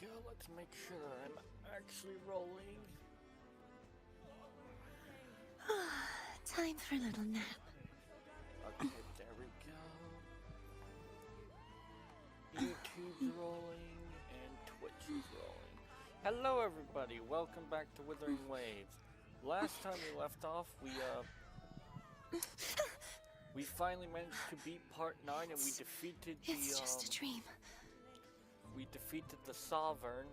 go. Let's make sure that I'm actually rolling. Time for a little nap. Okay, there we go. YouTube's rolling and Twitch is rolling. Hello everybody, welcome back to Withering Waves. Last time we left off, we finally managed to beat part 9 and we defeated It's just a dream. We defeated the Sovereign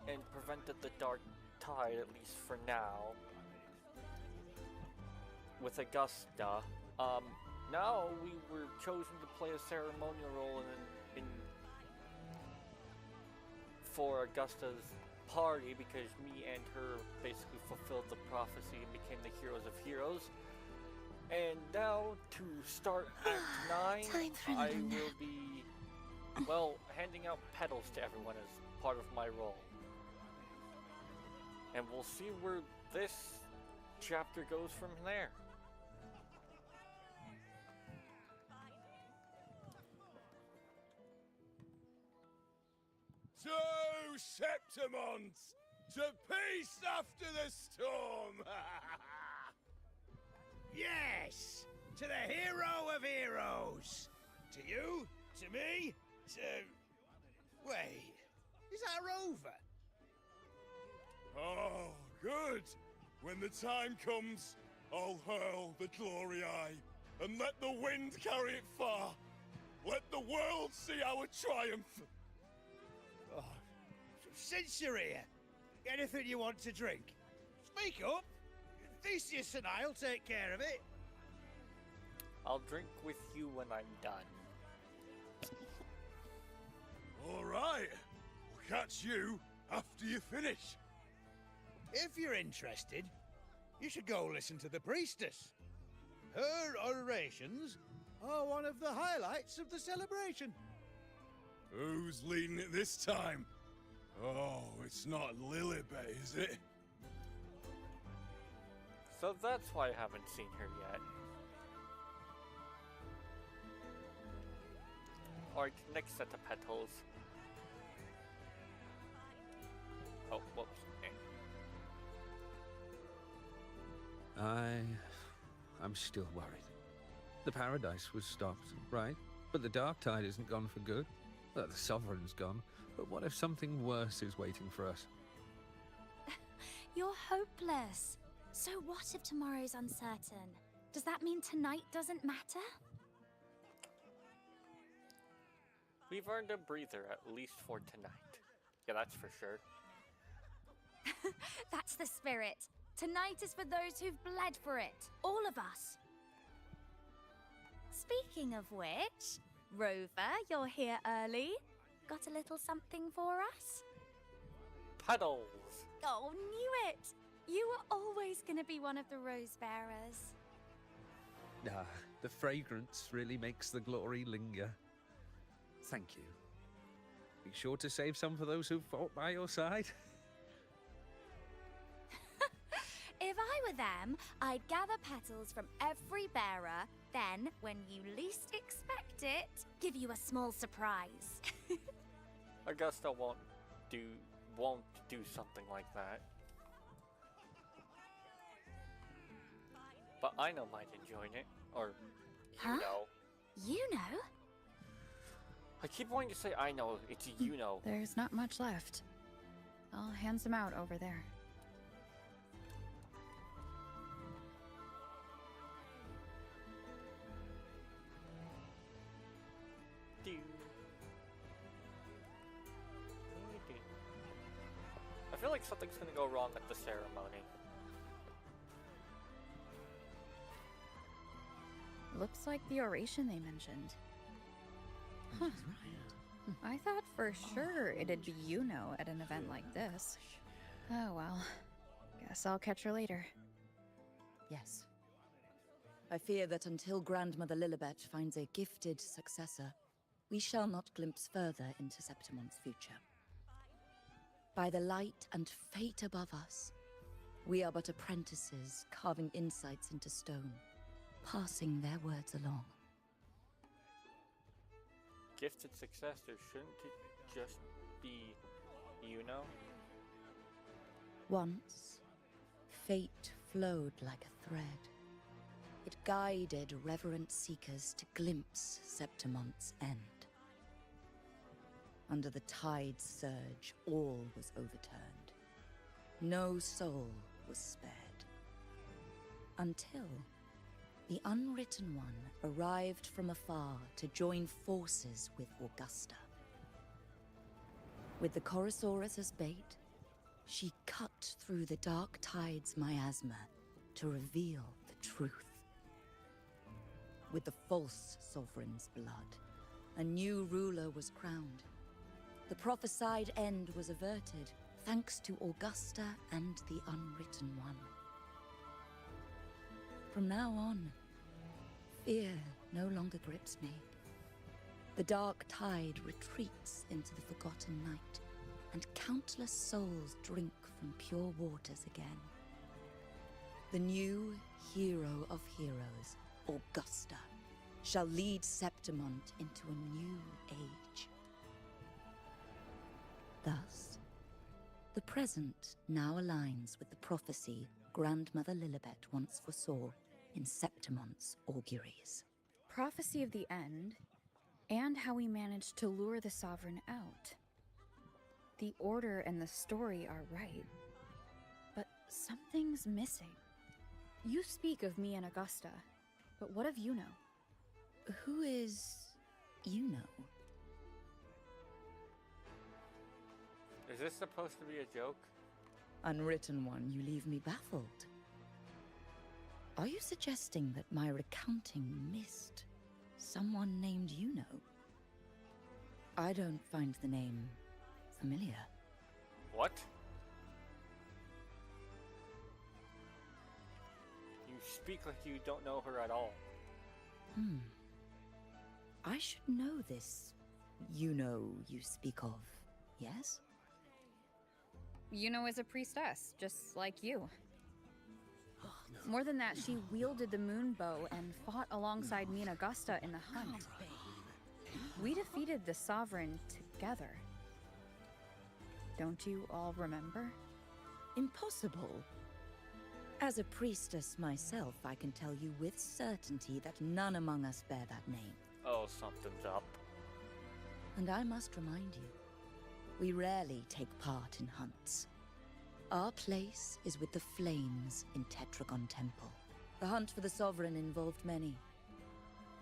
and prevented the Dark Tide, at least for now, with Augusta. Now we were chosen to play a ceremonial role for Augusta's party because me and her basically fulfilled the prophecy and became the heroes of heroes. And now to start Act 9, I will be, well, handing out petals to everyone as part of my role. And we'll see where this chapter goes from there. To Septimons! To peace after the storm! Yes! To the hero of heroes! To you, to me, to... Wait, is that a rover? Oh, good! When the time comes, I'll hurl the glory eye, and let the wind carry it far! Let the world see our triumph! Oh, since you're here, anything you want to drink? Speak up! Theseus and I'll take care of it. I'll drink with you when I'm done. All right. We'll catch you after you finish. If you're interested, you should go listen to the priestess. Her orations are one of the highlights of the celebration. Who's leading it this time? Oh, it's not Lilibet, is it? So that's why I haven't seen her yet. Alright, next set of petals. Oh, whoops. I'm still worried. The paradise was stopped, right? But the dark tide isn't gone for good. The Sovereign's gone. But what if something worse is waiting for us? You're hopeless. So what if tomorrow's uncertain? Does that mean tonight doesn't matter? We've earned a breather, at least for tonight. Yeah, that's for sure. That's the spirit. Tonight is for those who've bled for it. All of us. Speaking of which, Rover, you're here early. Got a little something for us? Petals! Oh, knew it! You were always going to be one of the rose bearers. The fragrance really makes the glory linger. Thank you. Be sure to save some for those who fought by your side. If I were them, I'd gather petals from every bearer, then, when you least expect it, give you a small surprise. Augusta won't do something like that. But I know might enjoy it. Or, you know. You know? I keep wanting to say I know, it's you know. There's not much left. I'll hand some out over there. I feel like something's gonna go wrong at the ceremony. Looks like the oration they mentioned. Huh. I thought for sure it'd be at an event like this. Oh well. Guess I'll catch her later. Yes. I fear that until Grandmother Lilibet finds a gifted successor, we shall not glimpse further into Septimon's future. By the light and fate above us, we are but apprentices carving insights into stone, passing their words along. Gifted successor, shouldn't it just be You know? Once, fate flowed like a thread. It guided reverent seekers to glimpse Septimonth's end. Under the tide's surge, all was overturned. No soul was spared. Until the Unwritten One arrived from afar to join forces with Augusta. With the Chorosaurus as bait, she cut through the dark tide's miasma to reveal the truth. With the false sovereign's blood, a new ruler was crowned. The prophesied end was averted, thanks to Augusta and the Unwritten One. From now on, fear no longer grips me. The dark tide retreats into the forgotten night, and countless souls drink from pure waters again. The new hero of heroes, Augusta, shall lead Septimont into a new age. Thus, the present now aligns with the prophecy Grandmother Lilibet once foresaw in Septimont's auguries. Prophecy of the end, and how we managed to lure the Sovereign out. The order and the story are right, but something's missing. You speak of me and Augusta, but what of Yuno? Who is Yuno? Is this supposed to be a joke? Unwritten One, you leave me baffled. Are you suggesting that my recounting missed someone named Yuno? I don't find the name familiar. What? You speak like you don't know her at all. I should know this Yuno you speak of, yes? Yuno is a priestess, just like you. More than that, she wielded the moon bow and fought alongside me and Augusta in the hunt. We defeated the Sovereign together. Don't you all remember? Impossible. As a priestess myself, I can tell you with certainty that none among us bear that name. Oh, something's up. And I must remind you, we rarely take part in hunts. Our place is with the flames in Tetragon Temple. The hunt for the Sovereign involved many.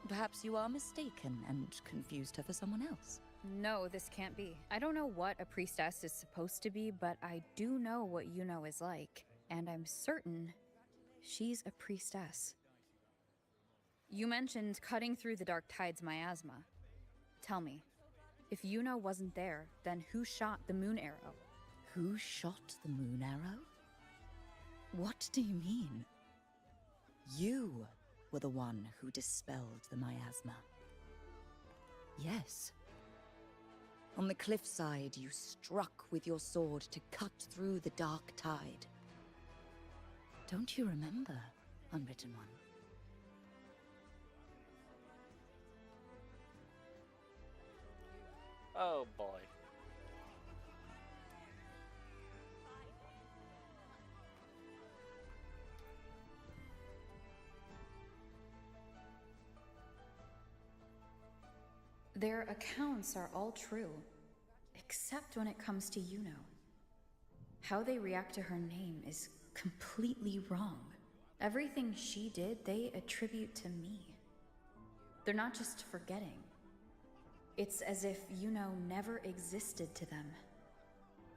Perhaps you are mistaken and confused her for someone else. No, this can't be. I don't know what a priestess is supposed to be, but I do know what Yuno is like. And I'm certain she's a priestess. You mentioned cutting through the dark tide's miasma. Tell me, if Yuno wasn't there, then who shot the moon arrow? Who shot the moon arrow? What do you mean? You were the one who dispelled the miasma. Yes. On the cliffside, you struck with your sword to cut through the dark tide. Don't you remember, Unwritten One? Oh boy. Their accounts are all true, except when it comes to Yuno. How they react to her name is completely wrong. Everything she did, they attribute to me. They're not just forgetting. It's as if Yuno never existed to them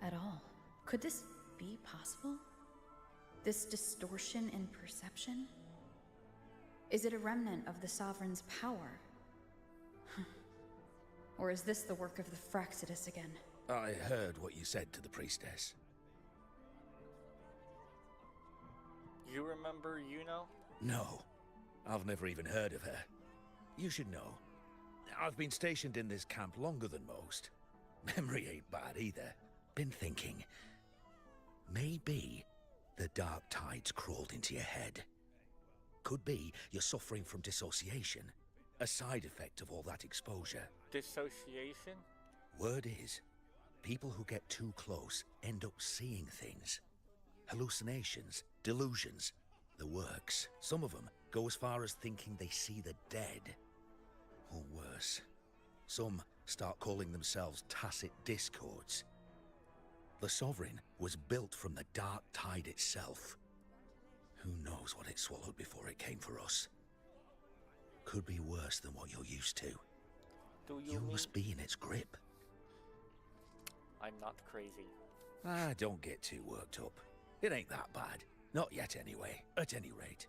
at all. Could this be possible? This distortion in perception? Is it a remnant of the Sovereign's power? Or is this the work of the Fraxidus again? I heard what you said to the priestess. You remember Yuno? No, I've never even heard of her. You should know. I've been stationed in this camp longer than most. Memory ain't bad either. Been thinking. Maybe the dark tides crawled into your head. Could be you're suffering from dissociation. A side effect of all that exposure. Dissociation? Word is, People who get too close end up seeing things. Hallucinations, delusions, the works. Some of them go as far as thinking they see the dead. Or worse, some start calling themselves tacit discords. The Sovereign was built from the dark tide itself. Who knows what it swallowed before it came for us? Could be worse than what you're used to. Do You mean must be in its grip. I'm not crazy? Ah, don't get too worked up. It ain't that bad. Not yet anyway, at any rate.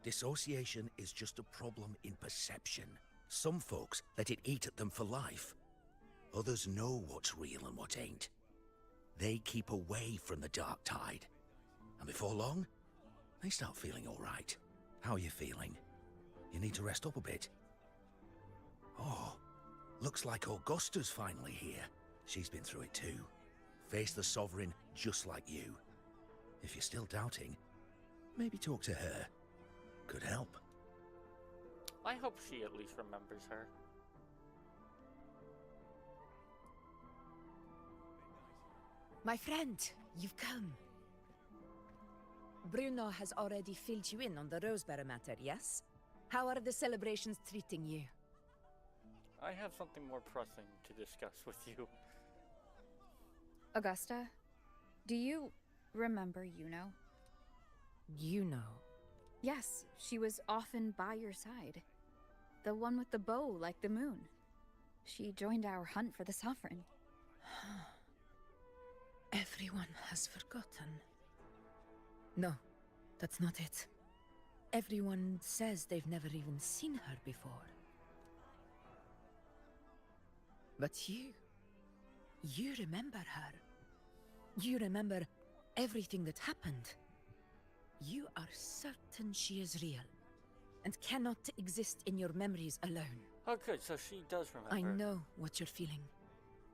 Dissociation is just a problem in perception. Some folks let it eat at them for life. Others know what's real and what ain't. They keep away from the dark tide. And before long, they start feeling all right. How are you feeling? You need to rest up a bit. Oh, looks like Augusta's finally here. She's been through it too. Faced the Sovereign just like you. If you're still doubting, maybe talk to her. Could help. I hope she at least remembers her. My friend, you've come. Bruno has already filled you in on the Rosebearer matter, yes? How are the celebrations treating you? I have something more pressing to discuss with you. Augusta, do you remember Yuno? You know. Yes, she was often by your side. The one with the bow like the moon. She joined our hunt for the Sovereign. Everyone has forgotten. No, that's not it. Everyone says they've never even seen her before. But you remember her. You remember everything that happened. You are certain she is real, and cannot exist in your memories alone. Oh good, so she does remember. I know what you're feeling,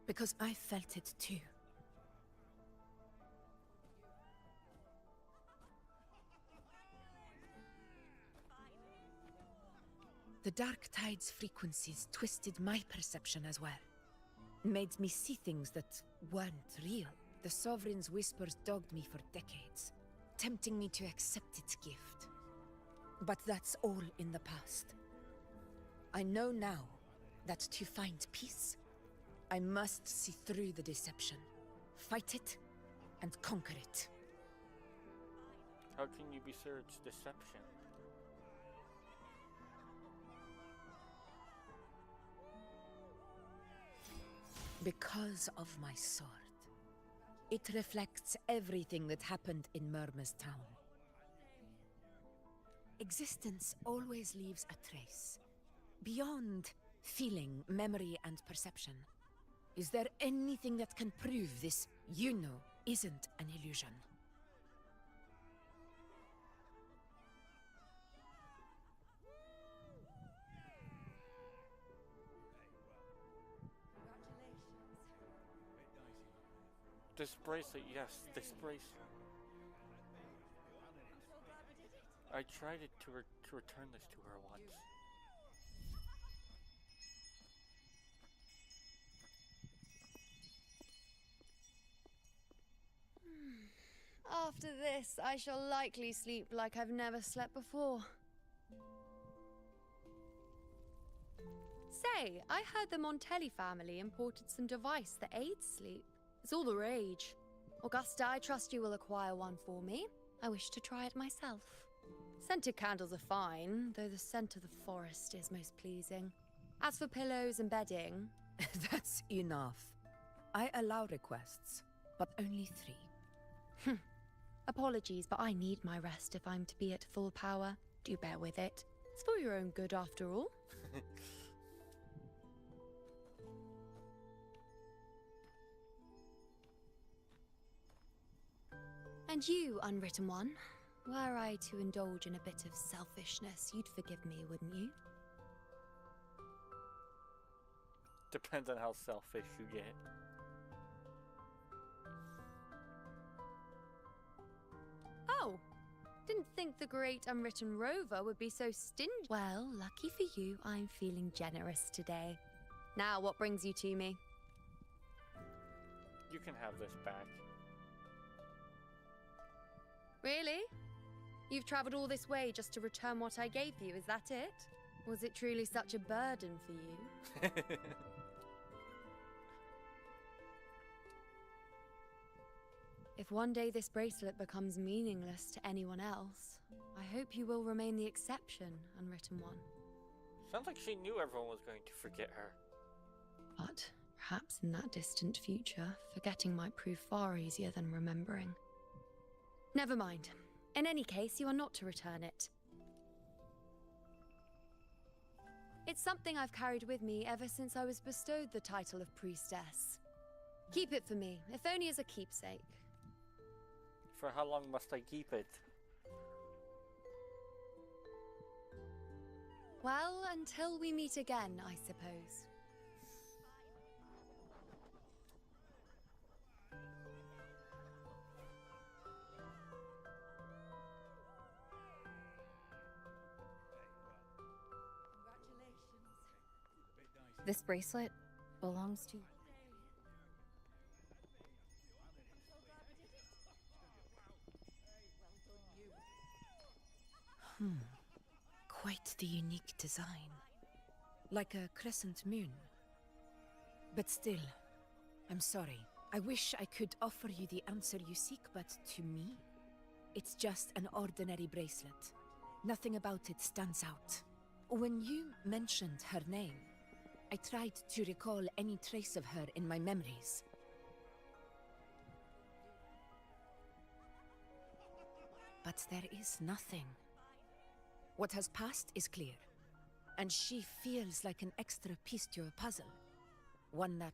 because I felt it too. The Dark Tide's frequencies twisted my perception as well. Made me see things that weren't real. The Sovereign's whispers dogged me for decades, tempting me to accept its gift. But that's all in the past. I know now that to find peace, I must see through the deception, fight it, and conquer it. How can you be sure it's deception? Because of my sword. It reflects everything that happened in Murma's town. Existence always leaves a trace. Beyond feeling, memory, and perception. Is there anything that can prove this, isn't an illusion? This bracelet, yes, this bracelet. I tried to return this to her once. After this, I shall likely sleep like I've never slept before. Say, I heard the Montelli family imported some device that aids sleep. It's all the rage. Augusta, I trust you will acquire one for me. I wish to try it myself. Scented candles are fine, though the scent of the forest is most pleasing. As for pillows and bedding... That's enough. I allow requests, but only 3. Apologies, but I need my rest if I'm to be at full power. Do bear with it. It's for your own good after all. And you, Unwritten One, were I to indulge in a bit of selfishness, you'd forgive me, wouldn't you? Depends on how selfish you get. Oh, didn't think the great Unwritten Rover would be so stingy. Well, lucky for you, I'm feeling generous today. Now, what brings you to me? You can have this back. Really? You've travelled all this way just to return what I gave you, is that it? Was it truly such a burden for you? If one day this bracelet becomes meaningless to anyone else, I hope you will remain the exception, unwritten one. Sounds like she knew everyone was going to forget her. But perhaps in that distant future, forgetting might prove far easier than remembering. Never mind. In any case, you are not to return it. It's something I've carried with me ever since I was bestowed the title of priestess. Keep it for me, if only as a keepsake. For how long must I keep it? Well, until we meet again, I suppose. This bracelet belongs to you. Quite the unique design. Like a crescent moon. But still, I'm sorry. I wish I could offer you the answer you seek, but to me, it's just an ordinary bracelet. Nothing about it stands out. When you mentioned her name, I tried to recall any trace of her in my memories. But there is nothing. What has passed is clear, and she feels like an extra piece to a puzzle. One that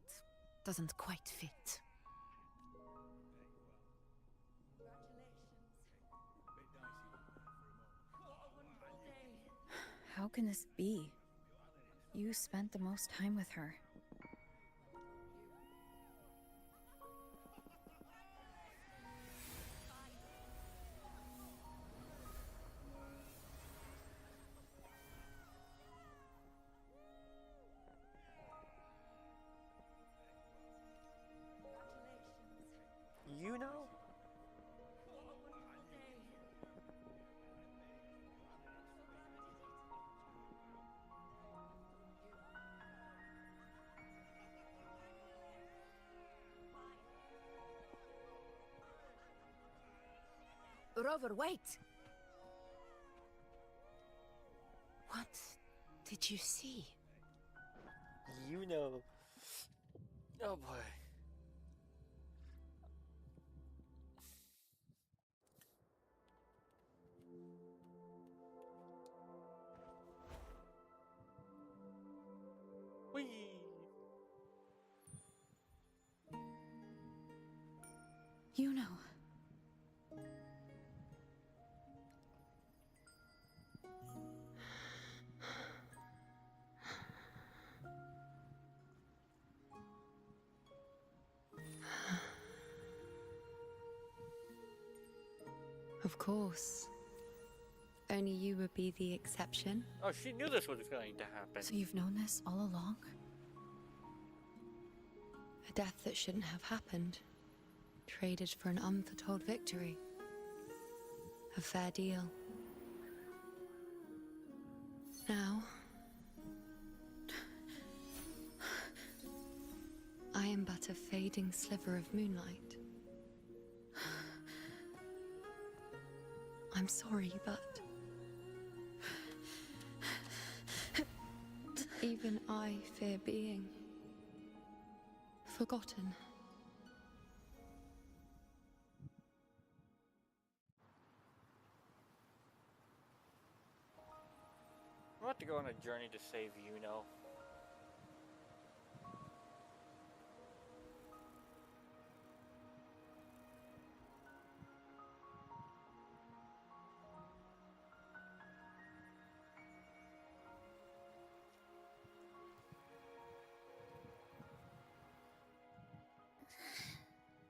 doesn't quite fit. How can this be? You spent the most time with her. You know? Rover, wait! What did you see? You know. Oh boy. Whee! You know. Of course. Only you would be the exception. Oh, she knew this was going to happen. So you've known this all along? A death that shouldn't have happened. Traded for an unforetold victory. A fair deal. Now, I am but a fading sliver of moonlight. I'm sorry, but even I fear being forgotten. I'm about to go on a journey to save Yuno.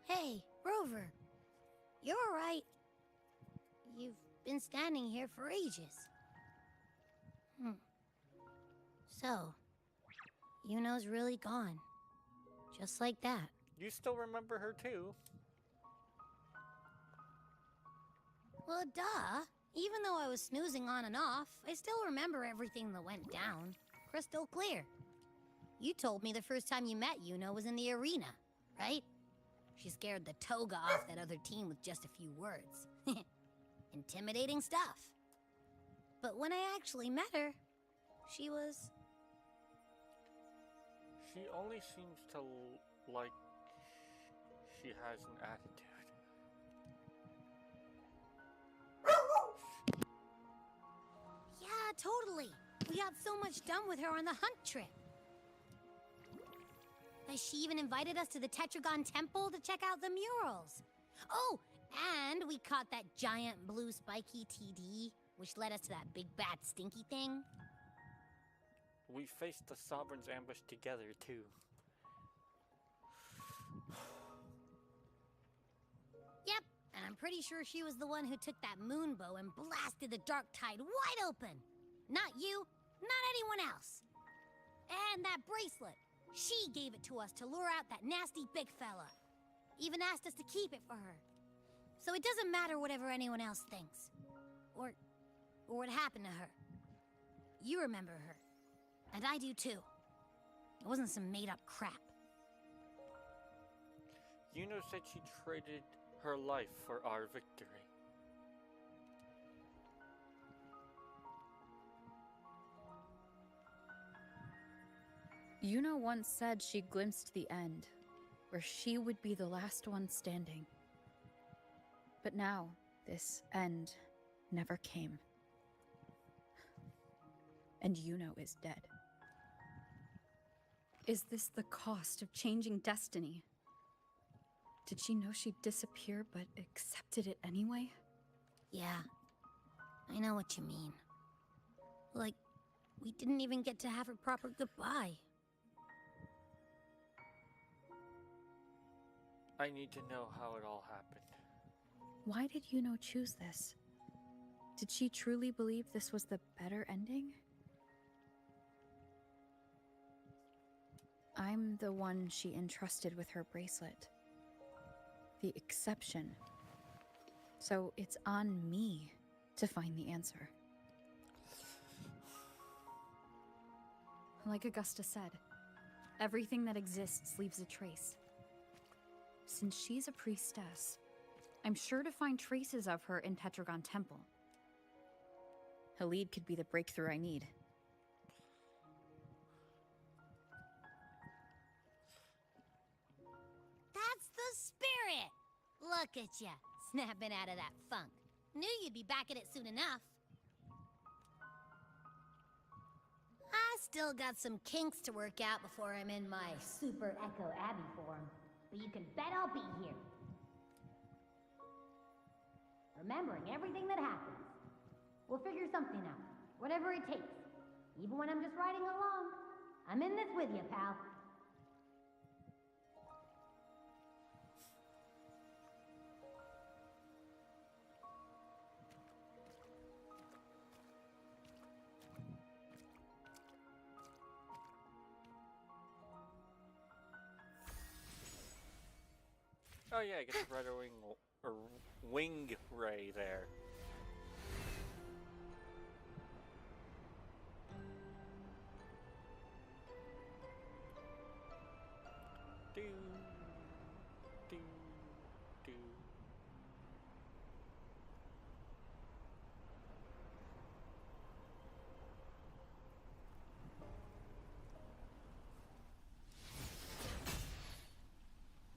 Hey, Rover. You're all right. You've been standing here for ages. So, Yuno's really gone. Just like that. You still remember her too. Well, duh. Even though I was snoozing on and off, I still remember everything that went down. Crystal clear. You told me the first time you met Yuno was in the arena, right? She scared the toga off that other team with just a few words. Intimidating stuff. But when I actually met her, she was... She only seems to like she has an attitude. Yeah, totally. We got so much done with her on the hunt trip. That she even invited us to the Tetragon Temple to check out the murals. Oh, and we caught that giant blue spiky TD, which led us to that big bad stinky thing. We faced the Sovereign's ambush together too. Yep, and I'm pretty sure she was the one who took that moon bow and blasted the Dark Tide wide open. Not you, not anyone else. And that bracelet. She gave it to us to lure out that nasty big fella. Even asked us to keep it for her. So it doesn't matter whatever anyone else thinks. Or what happened to her. You remember her. And I do too. It wasn't some made-up crap. Yuno said she traded her life for our victory. Yuno once said she glimpsed the end, where she would be the last one standing. But now, this end never came. And Yuno is dead. Is this the cost of changing destiny? Did she know she'd disappear, but accepted it anyway? Yeah, I know what you mean. Like, we didn't even get to have a proper goodbye. I need to know how it all happened. Why did Yuno choose this? Did she truly believe this was the better ending? I'm the one she entrusted with her bracelet. The exception. So it's on me to find the answer. Like Augusta said, everything that exists leaves a trace. Since she's a priestess, I'm sure to find traces of her in Tetragon Temple. Halid could be the breakthrough I need. That's the spirit! Look at ya, snapping out of that funk. Knew you'd be back at it soon enough. I still got some kinks to work out before I'm in my Super Echo Abbey form. But you can bet I'll be here. Remembering everything that happens. We'll figure something out. Whatever it takes. Even when I'm just riding along. I'm in this with you, pal. Oh yeah, I get the red wing ray there. Do do do.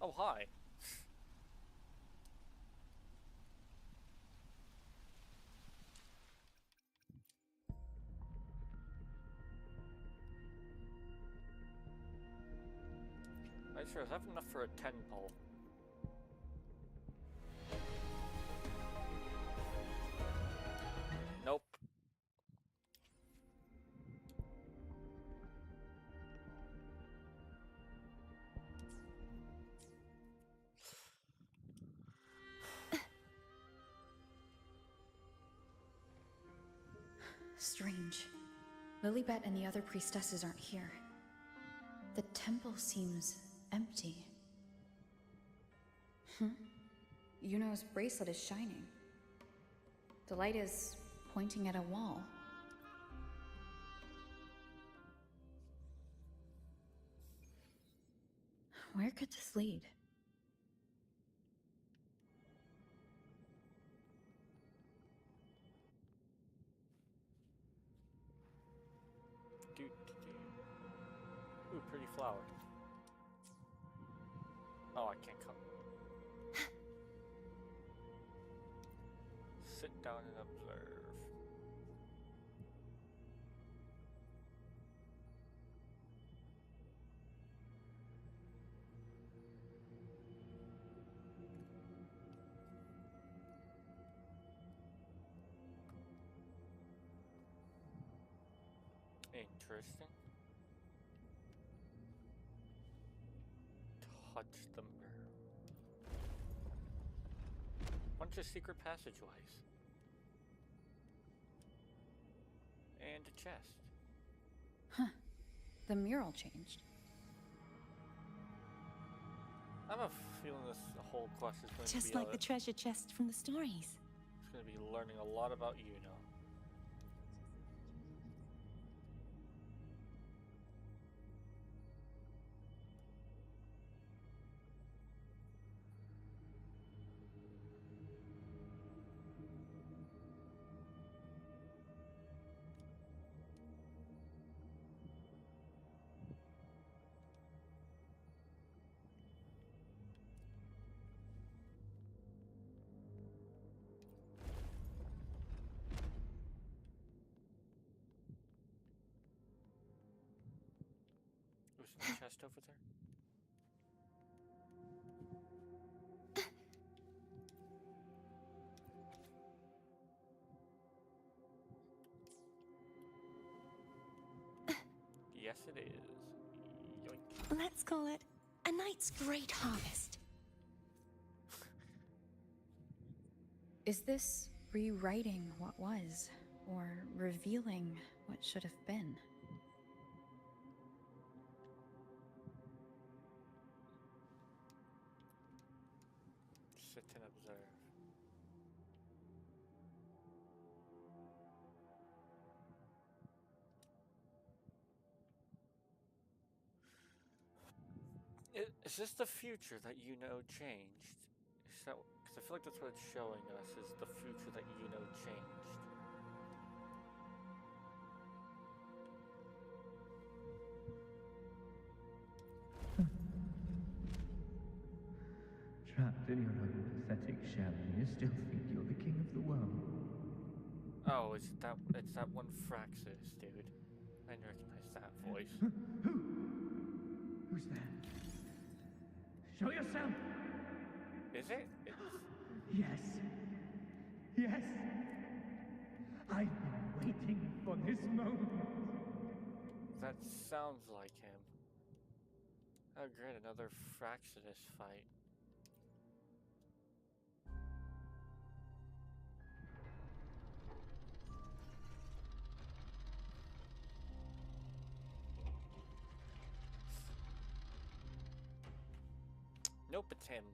Oh hi. I sure have enough for a 10 pole. Nope. Strange. Lilibet and the other priestesses aren't here. The temple seems empty. Yuno's bracelet is shining. The light is pointing at a wall. Where could this lead? Ooh, pretty flower. Oh, I can't come. Sit down and observe. Interesting. Touch the mirror. Bunch of secret passageways. And a chest. Huh. The mural changed. I have a feeling this whole quest is going Just to be like the treasure chest from the stories. It's going to be learning a lot about Yuno. There's a chest over there. Yes, it is. Yoink. Let's call it a night's great harvest. Is this rewriting what was, or revealing what should have been? Sit and observe. Is this the future that Yuno changed? Is that, because I feel like that's what it's showing us, is the future that Yuno changed. Trapped in your own pathetic shell, and you still think you're the king of the world. Oh, it's that one Fraxis, dude. I didn't recognize that voice. Who? Who's there? Show yourself! Is it? Yes. Yes. I've been waiting for this moment. That sounds like him. Oh great, another Fraxis fight. Nope, it's him.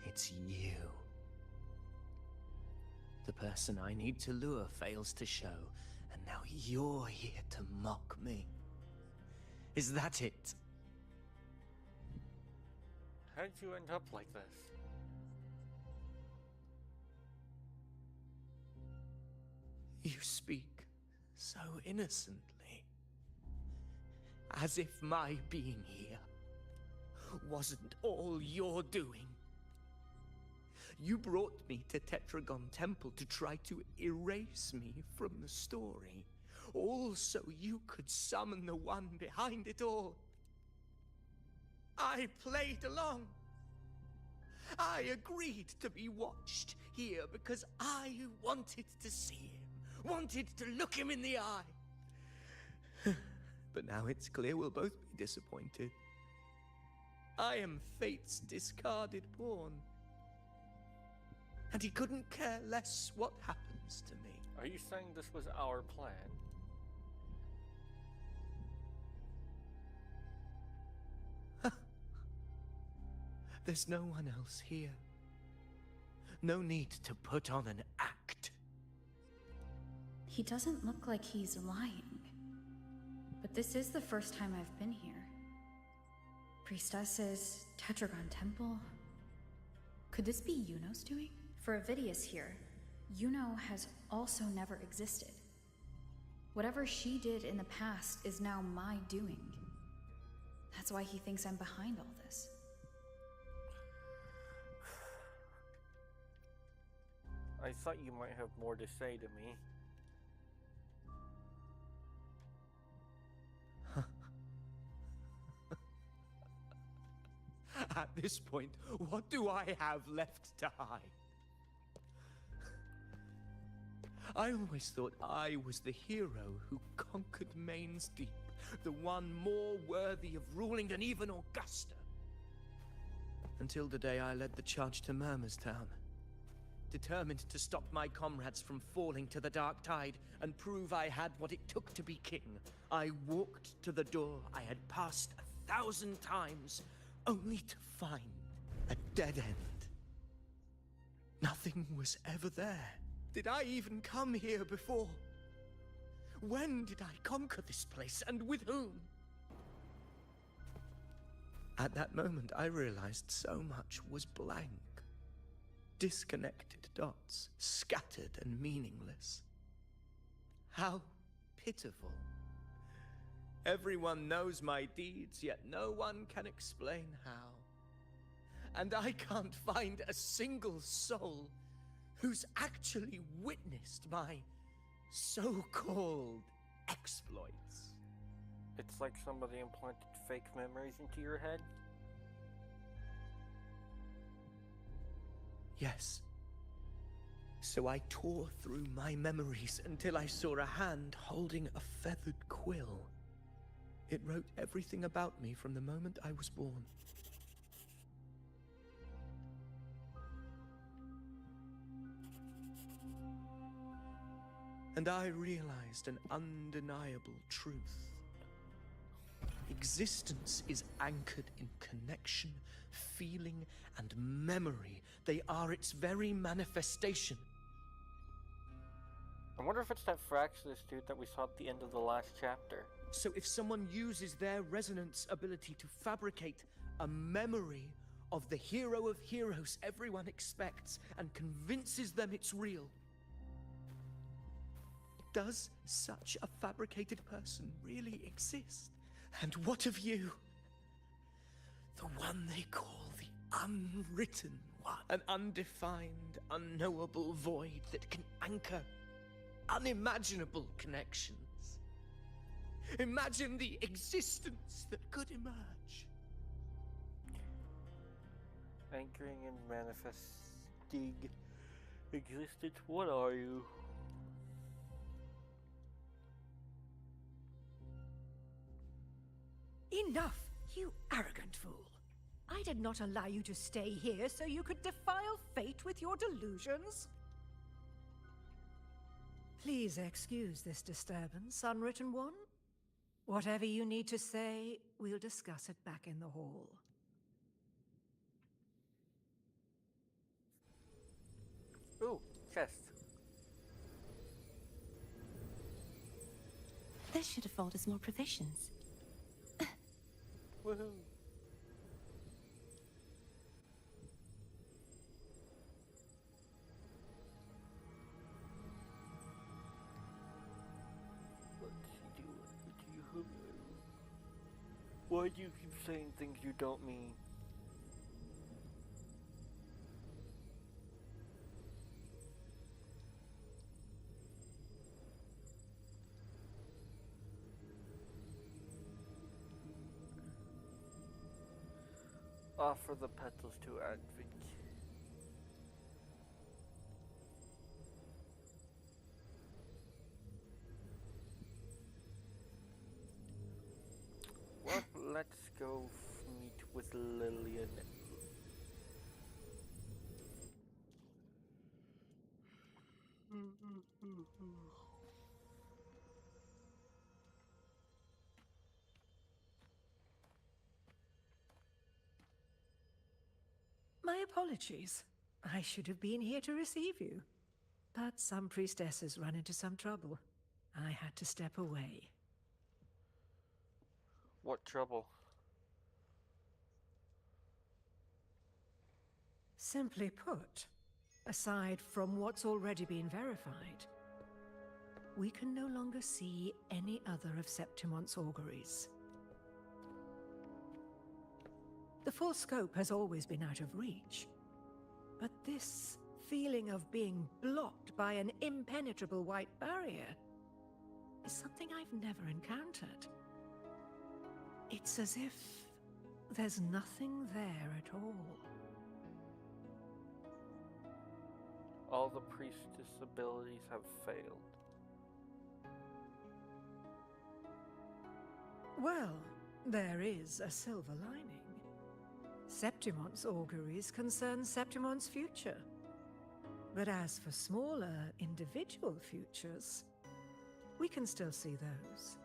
It's you. The person I need to lure fails to show, and now you're here to mock me. Is that it? How did you end up like this? You speak so innocently. As if my being here wasn't all you're doing. You brought me to Tetragon Temple to try to erase me from the story, all so you could summon the one behind it all. I played along. I agreed to be watched here because I wanted to see him, wanted to look him in the eye. But now it's clear we'll both be disappointed. I am fate's discarded pawn. And he couldn't care less what happens to me. Are you saying this was our plan? There's no one else here. No need to put on an act. He doesn't look like he's lying. But this is the first time I've been here. Priestesses, Tetragon Temple. Could this be Yuno's doing? For Avidius here, Yuno has also never existed. Whatever she did in the past is now my doing. That's why he thinks I'm behind all this. I thought you might have more to say to me. At this point, what do I have left to hide? I always thought I was the hero who conquered Main's Deep, the one more worthy of ruling than even Augusta. Until the day I led the charge to Murmur's Town. Determined to stop my comrades from falling to the dark tide and prove I had what it took to be king, I walked to the door I had passed 1,000 times, only to find a dead end. Nothing was ever there. Did I even come here before? When did I conquer this place, and with whom? At that moment, I realized so much was blank. Disconnected dots, scattered and meaningless. How pitiful. Everyone knows my deeds, yet no one can explain how. And I can't find a single soul who's actually witnessed my so-called exploits. It's like somebody implanted fake memories into your head? Yes. So I tore through my memories until I saw a hand holding a feathered quill. It wrote everything about me from the moment I was born. And I realized an undeniable truth. Existence is anchored in connection, feeling, and memory. They are its very manifestation. I wonder if it's that Fraxus dude that we saw at the end of the last chapter. So if someone uses their resonance ability to fabricate a memory of the hero of heroes everyone expects and convinces them it's real, does such a fabricated person really exist? And what of you? The one they call the unwritten one. An undefined, unknowable void that can anchor unimaginable connections. Imagine the existence that could emerge. Anchoring and manifesting existence, what are you? Enough, you arrogant fool. I did not allow you to stay here so you could defile fate with your delusions. Please excuse this disturbance, Unwritten One. Whatever you need to say, we'll discuss it back in the hall. Ooh, chest. This should afford us more provisions. Woohoo. Why do you keep saying things you don't mean? Offer the petals to Advent. Well, let's go meet with Lillian. My apologies. I should have been here to receive you. But some priestesses run into some trouble. I had to step away. What trouble? Simply put, aside from what's already been verified, we can no longer see any other of Septimon's auguries. The full scope has always been out of reach, but this feeling of being blocked by an impenetrable white barrier is something I've never encountered. It's as if there's nothing there at all. All the priestess abilities have failed. Well, there is a silver lining. Septimon's auguries concern Septimon's future. But as for smaller, individual futures, we can still see those.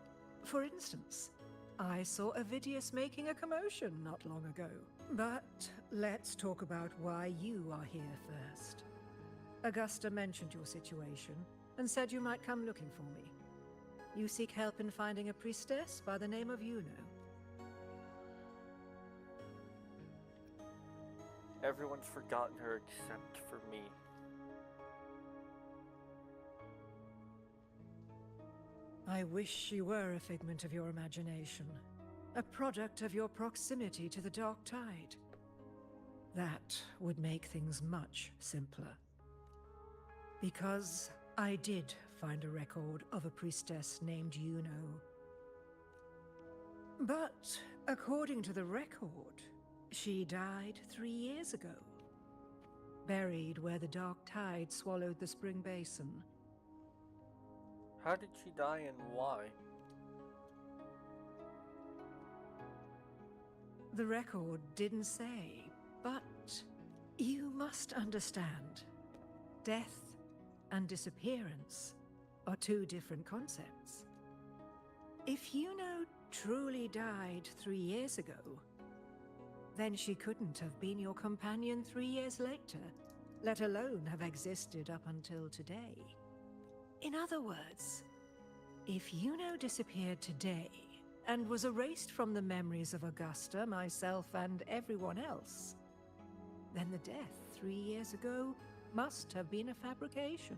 For instance, I saw Avidius making a commotion not long ago. But let's talk about why you are here first. Augusta mentioned your situation and said you might come looking for me. You seek help in finding a priestess by the name of Yuno. Everyone's forgotten her except for me. I wish she were a figment of your imagination, a product of your proximity to the Dark Tide. That would make things much simpler. Because I did find a record of a priestess named Yuno. But according to the record, she died 3 years ago. Buried where the Dark Tide swallowed the spring basin. How did she die and why? The record didn't say, but you must understand. Death and disappearance are two different concepts. If Yuno truly died 3 years ago, then she couldn't have been your companion 3 years later, let alone have existed up until today. In other words, if Yuno disappeared today and was erased from the memories of Augusta, myself, and everyone else, then the death 3 years ago must have been a fabrication.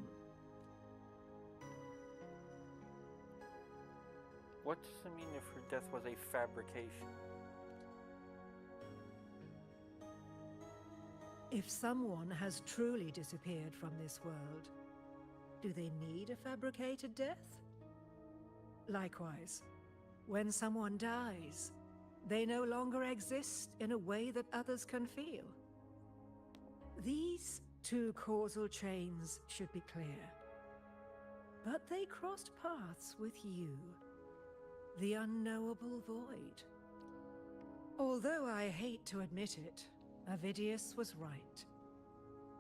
What does it mean if her death was a fabrication? If someone has truly disappeared from this world, do they need a fabricated death? Likewise, when someone dies, they no longer exist in a way that others can feel. These two causal chains should be clear. But they crossed paths with you, the unknowable void. Although I hate to admit it, Avidius was right.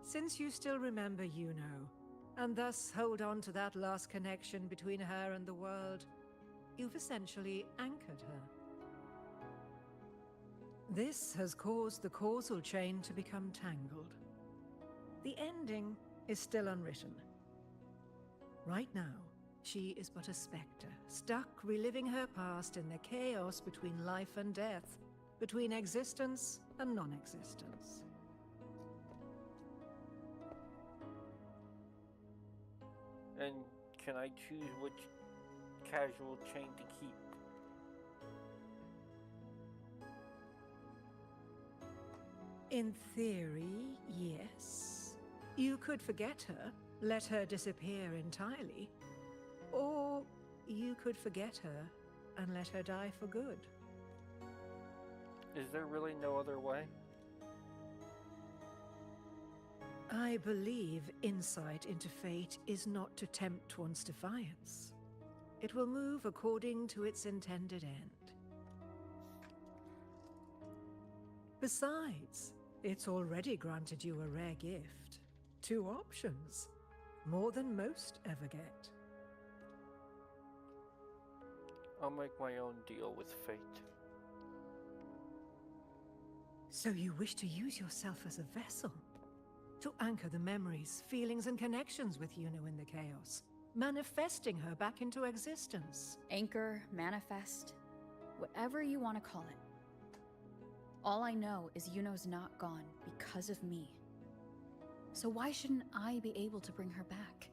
Since you still remember Yuno, and thus hold on to that last connection between her and the world, you've essentially anchored her. This has caused the causal chain to become tangled. The ending is still unwritten. Right now, she is but a spectre, stuck reliving her past in the chaos between life and death, between existence and non-existence. And can I choose which casual chain to keep? In theory, yes. You could forget her, let her disappear entirely. Or you could forget her and let her die for good. Is there really no other way? I believe insight into fate is not to tempt one's defiance. It will move according to its intended end. Besides, it's already granted you a rare gift. 2 options. More than most ever get. I'll make my own deal with fate. So you wish to use yourself as a vessel? To anchor the memories, feelings, and connections with Yuno in the chaos, manifesting her back into existence. Anchor, manifest, whatever you want to call it. All I know is Yuno's not gone because of me. So why shouldn't I be able to bring her back?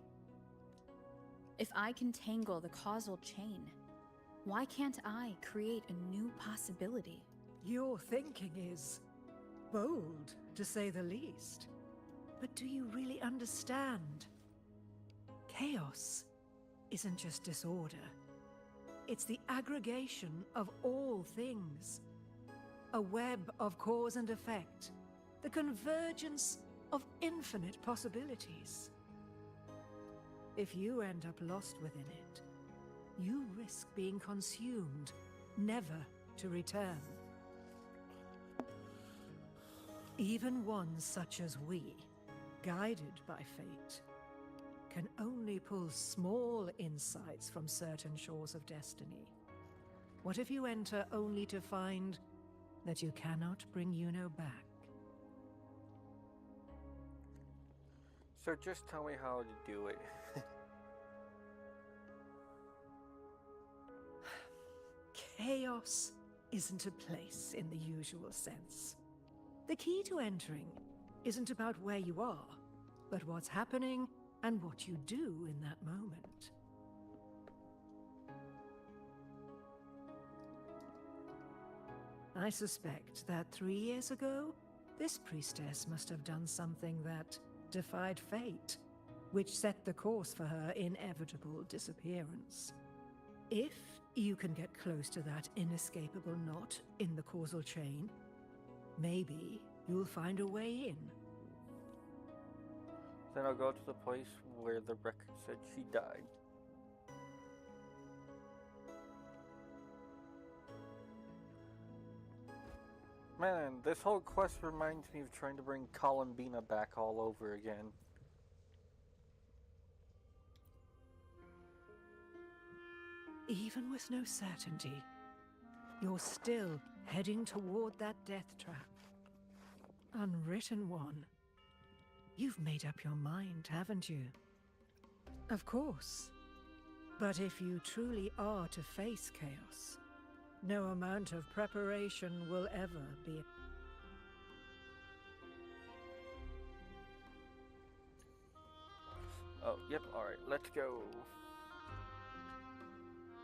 If I can tangle the causal chain, why can't I create a new possibility? Your thinking is bold, to say the least. But do you really understand? Chaos isn't just disorder. It's the aggregation of all things. A web of cause and effect. The convergence of infinite possibilities. If you end up lost within it, you risk being consumed, never to return. Even ones such as we, guided by fate, can only pull small insights from certain shores of destiny. What if you enter only to find that you cannot bring Yuno back? So just tell me how to do it. Chaos isn't a place in the usual sense. The key to entering isn't about where you are, but what's happening and what you do in that moment. I suspect that 3 years ago, this priestess must have done something that defied fate, which set the course for her inevitable disappearance. If you can get close to that inescapable knot in the causal chain, maybe you'll find a way in. Then I'll go to the place where the record said she died. Man, this whole quest reminds me of trying to bring Columbina back all over again. Even with no certainty, you're still heading toward that death trap. Unwritten one. You've made up your mind, haven't you? Of course. But if you truly are to face chaos, no amount of preparation will ever be. Oh, yep, alright, let's go.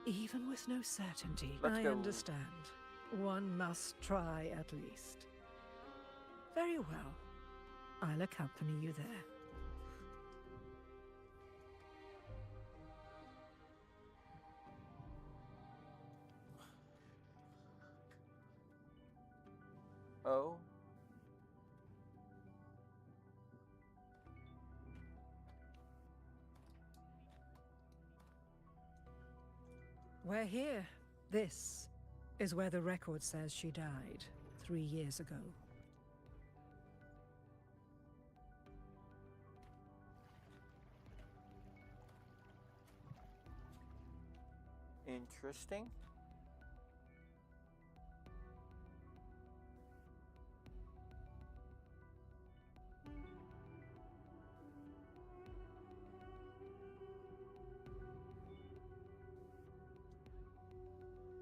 Even with no certainty, Let's I go. understand. One must try at least. Very well. I'll accompany you there. Oh? We're here. This is where the record says she died 3 years ago. Interesting.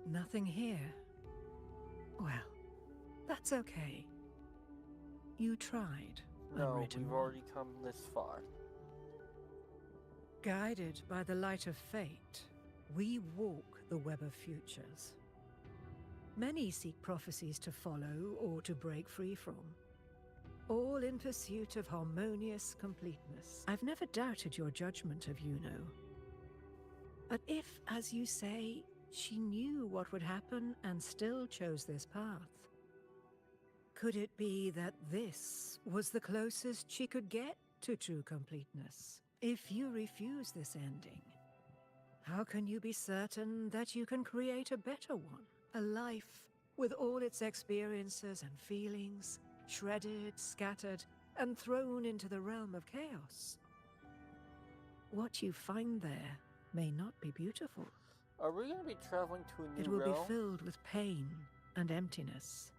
Nothing here. Well, that's okay. You tried. No, unwritten we've one. already come this far. Guided by the light of fate, we walk the web of futures. Many seek prophecies to follow or to break free from, all in pursuit of harmonious completeness. I've never doubted your judgment of Yuno. But if, as you say, she knew what would happen and still chose this path, could it be that this was the closest she could get to true completeness? If you refuse this ending, how can you be certain that you can create a better one? A life with all its experiences and feelings, shredded, scattered, and thrown into the realm of chaos. What you find there may not be beautiful. Are we going to be traveling to a new It will realm? be filled with pain and emptiness.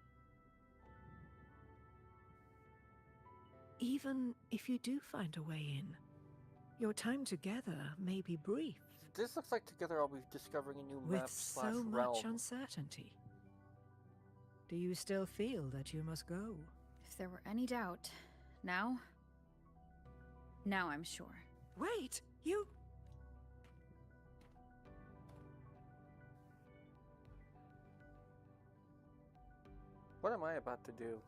Even if you do find a way in, your time together may be brief. This looks like together I'll be discovering a new With map slash so realm. much uncertainty. Do you still feel that you must go? If there were any doubt, now I'm sure. Wait, you... What am I about to do?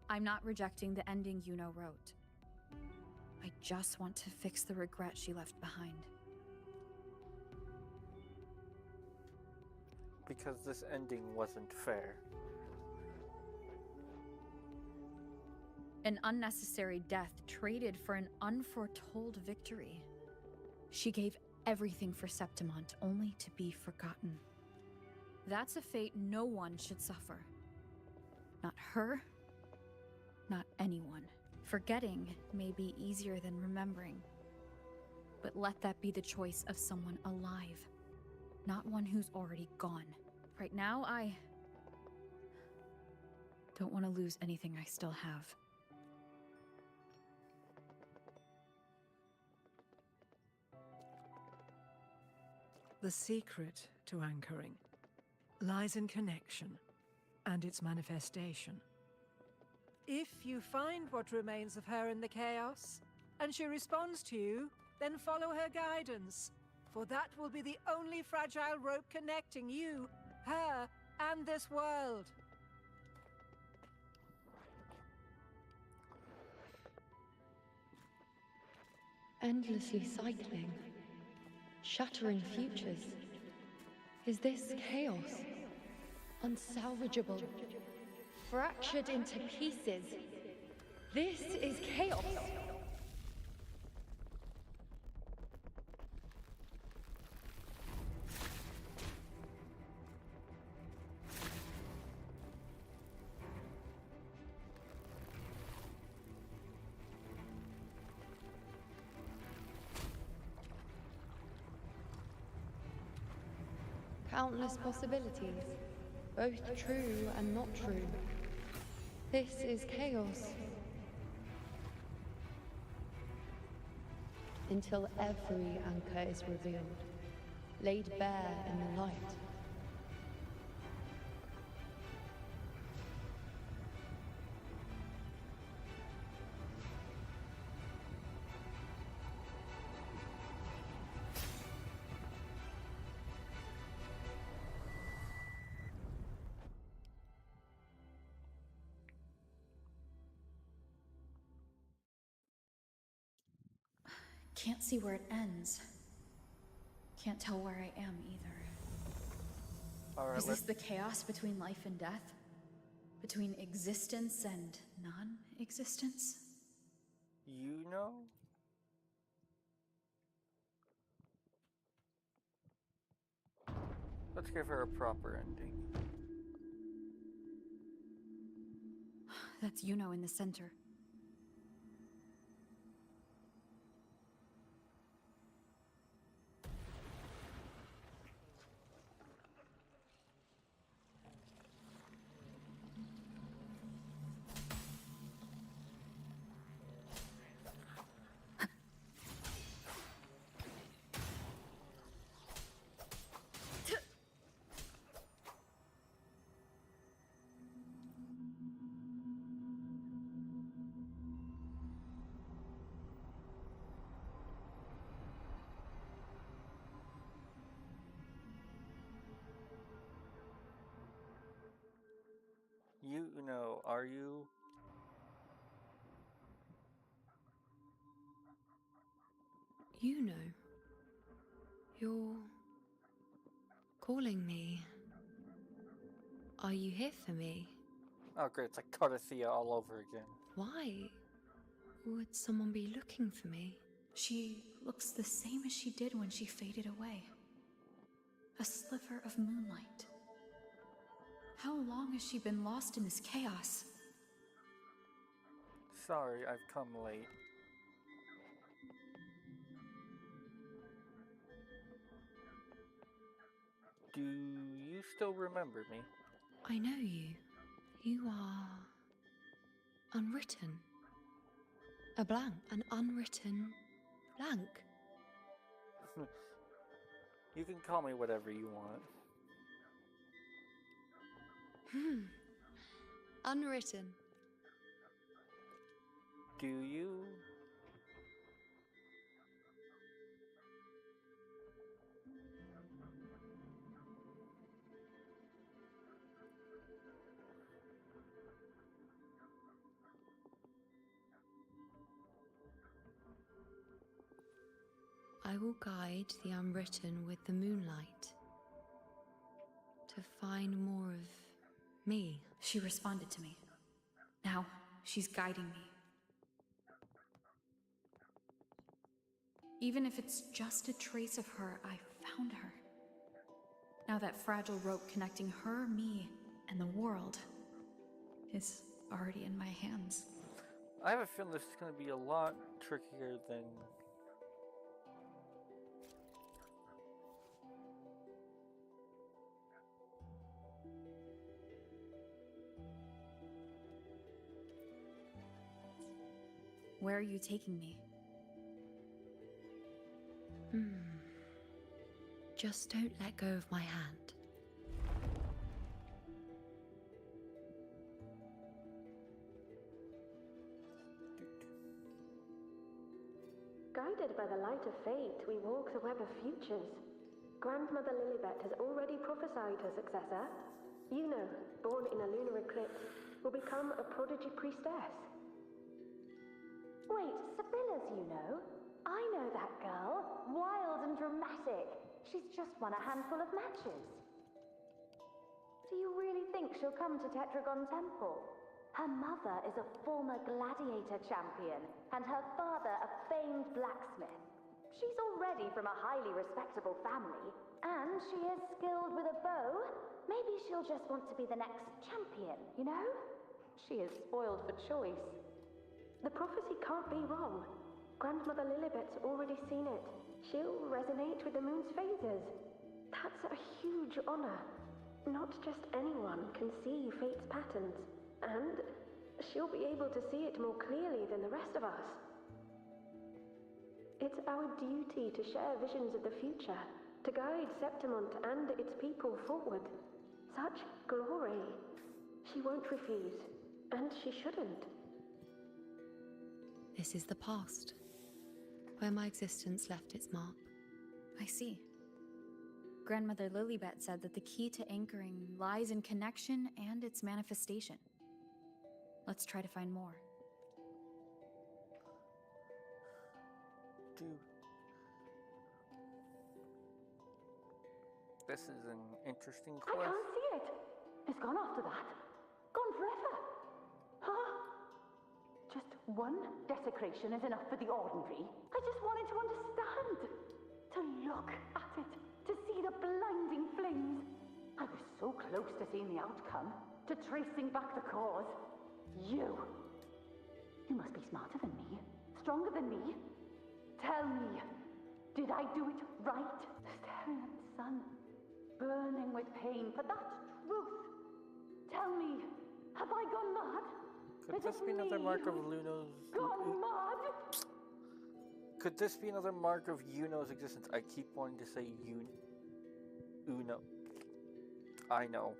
I'm not rejecting the ending Yuno wrote. I just want to fix the regret she left behind. Because this ending wasn't fair. An unnecessary death traded for an unforetold victory. She gave everything for Septimont, only to be forgotten. That's a fate no one should suffer. Not her, not anyone. Forgetting may be easier than remembering. But let that be the choice of someone alive, not one who's already gone. Right now, I don't want to lose anything I still have. The secret to anchoring lies in connection and its manifestation. If you find what remains of her in the chaos, and she responds to you, then follow her guidance, for that will be the only fragile rope connecting you, her, and this world. Endlessly cycling, shattering futures. Is this chaos? Unsalvageable, fractured into pieces. This is chaos. Countless possibilities, both true and not true. This is chaos. Until every anchor is revealed, laid bare in the light. Can't see where it ends. Can't tell where I am either. Alright, Is this the chaos between life and death? Between existence and non-existence? You know? Let's give her a proper ending. That's Yuno in the center. You know, are you? You know. You're calling me. Are you here for me? Oh great, it's like Cardathia all over again. Why would someone be looking for me? She looks the same as she did when she faded away. A sliver of moonlight. How long has she been lost in this chaos? Sorry, I've come late. Do you still remember me? I know you. You are unwritten. A blank. An unwritten blank. You can call me whatever you want. Unwritten. Do you? I will guide the unwritten with the moonlight to find more of me. She responded to me. Now, she's guiding me. Even if it's just a trace of her, I found her. Now that fragile rope connecting her, me, and the world is already in my hands. I have a feeling this is going to be a lot trickier than... Where are you taking me? Just don't let go of my hand. Guided by the light of fate, we walk the web of futures. Grandmother Lilibet has already prophesied her successor. Yuno, born in a lunar eclipse, will become a prodigy priestess. Wait, Sibylla's Yuno? I know that girl. Wild and dramatic. She's just won a handful of matches. Do you really think she'll come to Tetragon Temple? Her mother is a former gladiator champion, and her father a famed blacksmith. She's already from a highly respectable family, and she is skilled with a bow. Maybe she'll just want to be the next champion, you know? She is spoiled for choice. The prophecy can't be wrong. Grandmother Lilibet's already seen it. She'll resonate with the moon's phases. That's a huge honor. Not just anyone can see fate's patterns, and she'll be able to see it more clearly than the rest of us. It's our duty to share visions of the future, to guide Septimont and its people forward. Such glory. She won't refuse, and she shouldn't. This is the past, where my existence left its mark. I see. Grandmother Lilibet said that the key to anchoring lies in connection and its manifestation. Let's try to find more. Dude. This is an interesting quest. I can't see it. It's gone after that. Gone forever. Huh? Just one desecration is enough for the ordinary. I just wanted to understand. To look at it. To see the blinding flames. I was so close to seeing the outcome. To tracing back the cause. You must be smarter than me. Stronger than me. Tell me, did I do it right? Staring at the sun. Burning with pain for that truth. Tell me, have I gone mad? Could this be another mark of Luno's... Gone mad? Could this be another mark of Yuno's existence? I keep wanting to say Uno. I know.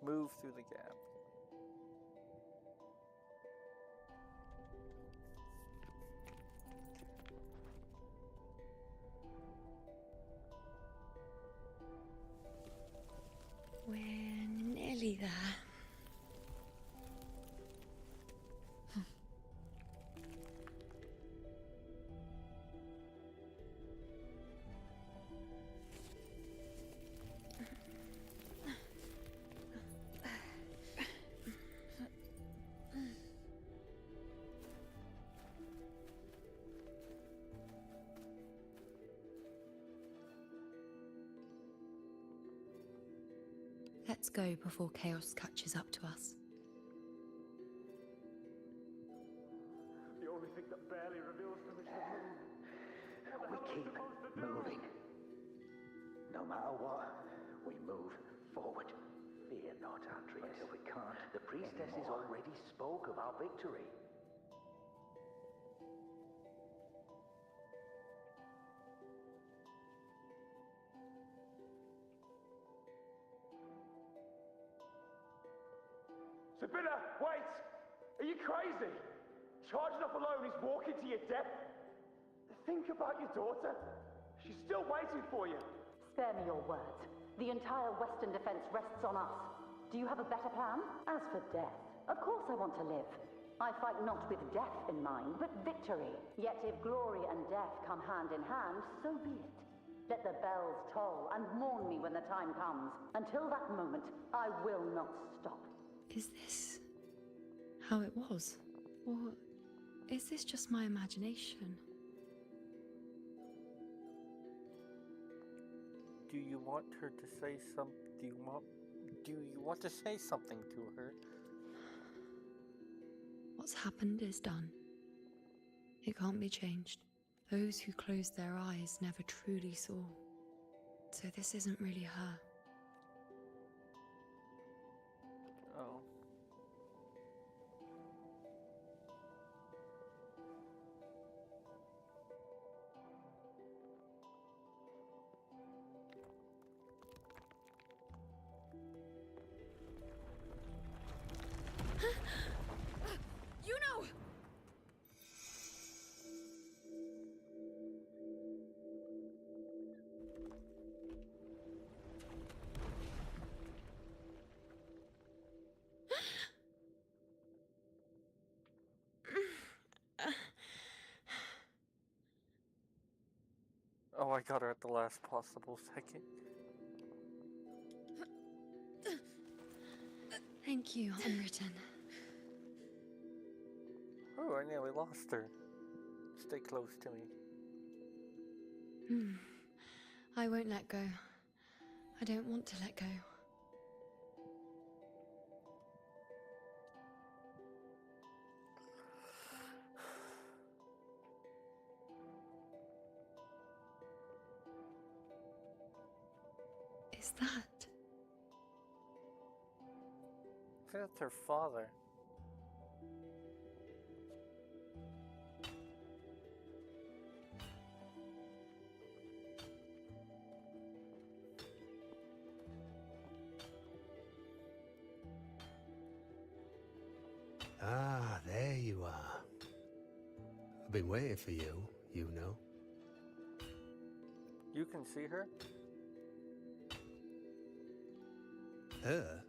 Move through the gap. We're nearly there. Let's go before chaos catches up to us. The only thing keep moving. No matter what, we move forward. Fear not, Andreas. Until we can't. The priestesses already spoke of our victory. Sabina, wait! Are you crazy? Charging up alone is walking to your death. Think about your daughter. She's still waiting for you. Spare me your words. The entire Western defense rests on us. Do you have a better plan? As for death, of course I want to live. I fight not with death in mind, but victory. Yet if glory and death come hand in hand, so be it. Let the bells toll and mourn me when the time comes. Until that moment, I will not stop. Is this how it was? Or is this just my imagination? Do you want her to say something? Do you want to say something to her? What's happened is done. It can't be changed. Those who closed their eyes never truly saw. So this isn't really her. Oh. You know! Oh, I got her at the last possible second. Thank you, Unwritten. Oh, I nearly lost her. Stay close to me. I won't let go. I don't want to let go. Is that? I think that's her father. Ah, there you are. I've been waiting for you, you know. You can see her? Her?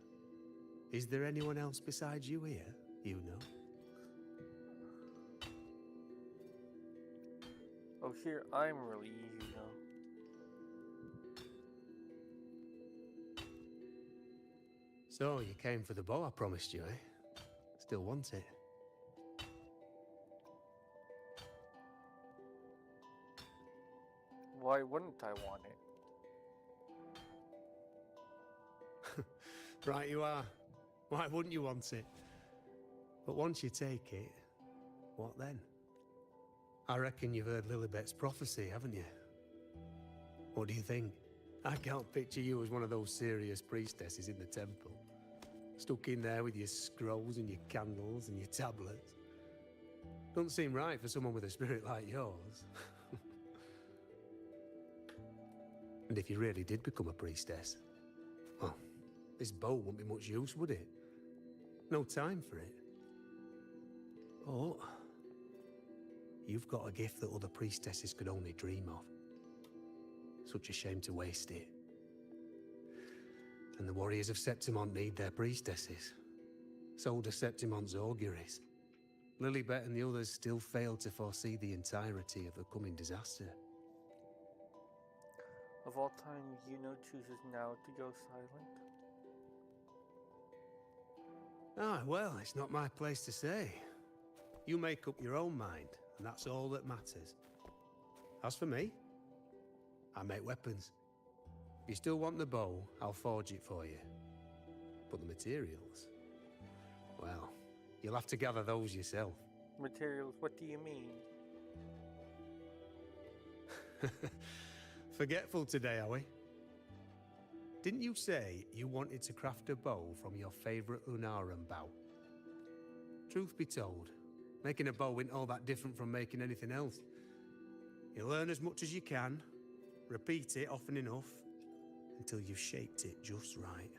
Is there anyone else besides you here, you know? Oh, here I'm really you know. So, you came for the bow I promised you, eh? Still want it? Why wouldn't I want it? Right you are. Why wouldn't you want it? But once you take it, what then? I reckon you've heard Lilibet's prophecy, haven't you? What do you think? I can't picture you as one of those serious priestesses in the temple. Stuck in there with your scrolls and your candles and your tablets. Doesn't seem right for someone with a spirit like yours. And if you really did become a priestess, well, this bow wouldn't be much use, would it? No time for it. Oh, you've got a gift that other priestesses could only dream of. Such a shame to waste it. And the warriors of Septimont need their priestesses. So do Septimont's auguries. Lilibet and the others still fail to foresee the entirety of the coming disaster. Of all time, Yuno chooses now to go silent. Ah, well, it's not my place to say. You make up your own mind, and that's all that matters. As for me, I make weapons. If you still want the bow, I'll forge it for you. But the materials, well, you'll have to gather those yourself. Materials, what do you mean? Forgetful today, are we? Didn't you say you wanted to craft a bow from your favourite Lunarum bow? Truth be told, making a bow isn't all that different from making anything else. You learn as much as you can, repeat it often enough, until you've shaped it just right.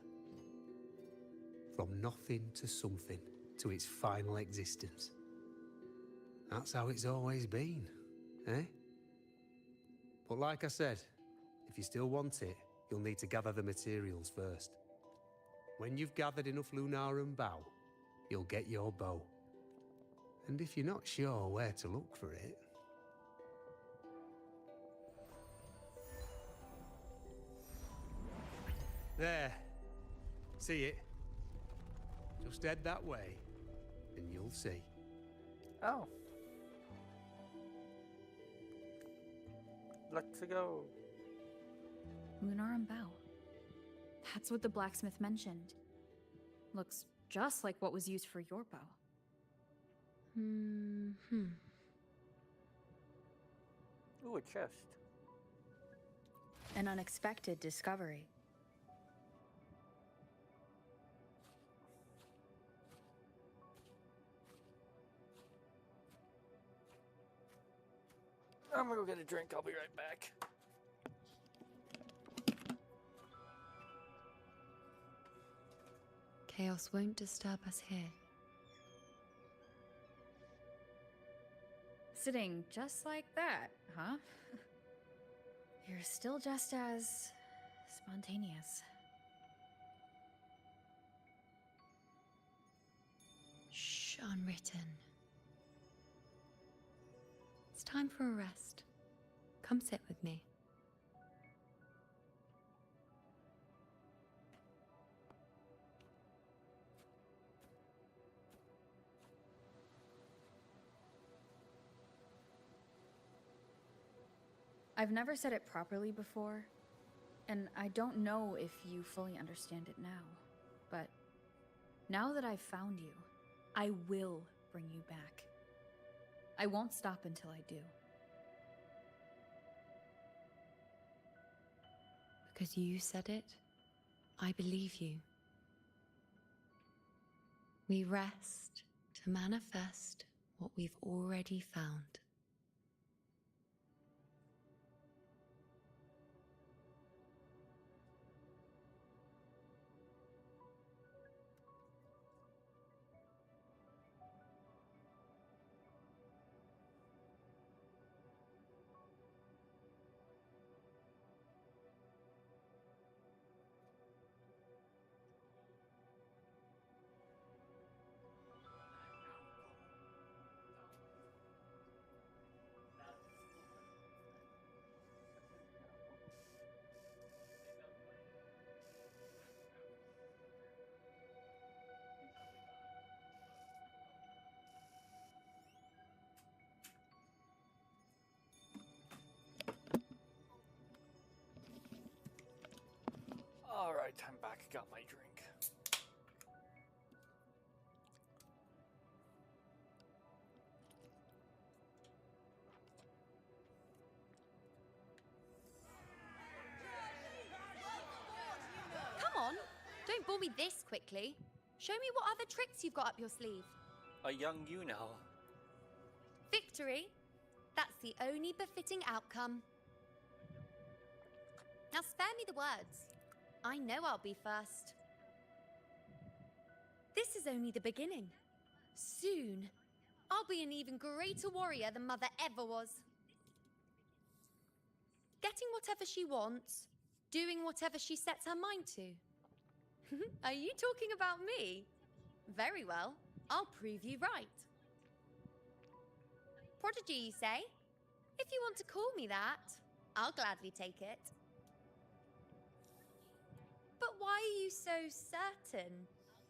From nothing to something, to its final existence. That's how it's always been, eh? But like I said, if you still want it, you'll need to gather the materials first. When you've gathered enough Lunarum bow, you'll get your bow. And if you're not sure where to look for it... There. See it? Just head that way, and you'll see. Oh. Let's go. Lunarum bow. That's what the blacksmith mentioned. Looks just like what was used for your bow. Ooh, a chest. An unexpected discovery. I'm gonna go get a drink. I'll be right back. Chaos won't disturb us here. Sitting just like that, huh? You're still just as spontaneous. Shh, unwritten. It's time for a rest. Come sit with me. I've never said it properly before, and I don't know if you fully understand it now, but now that I've found you, I will bring you back. I won't stop until I do. Because you said it, I believe you. We rest to manifest what we've already found. Alright, I'm back. Got my drink. Come on, don't bore me this quickly. Show me what other tricks you've got up your sleeve. A young you know. Victory? That's the only befitting outcome. Now spare me the words. I know I'll be first. This is only the beginning. Soon, I'll be an even greater warrior than Mother ever was. Getting whatever she wants, doing whatever she sets her mind to. Are you talking about me? Very well, I'll prove you right. Prodigy, you say? If you want to call me that, I'll gladly take it. But why are you so certain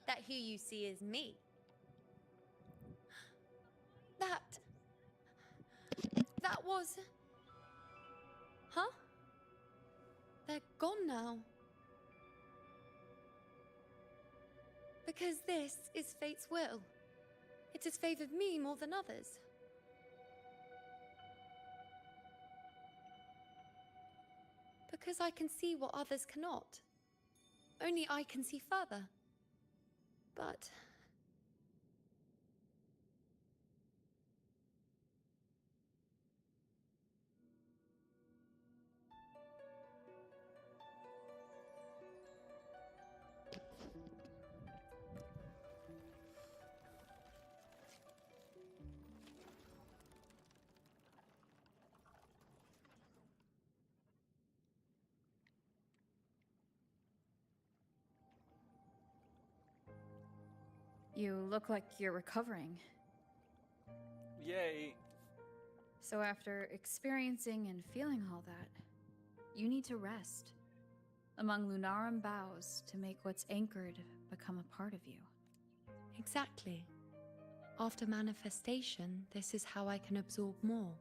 that who you see is me? That was... Huh? They're gone now. Because this is fate's will. It has favored me more than others. Because I can see what others cannot. Only I can see further. But You look like you're recovering. Yay! So after experiencing and feeling all that, you need to rest among Lunarum boughs to make what's anchored become a part of you. exactly. After manifestation, this is how I can absorb more.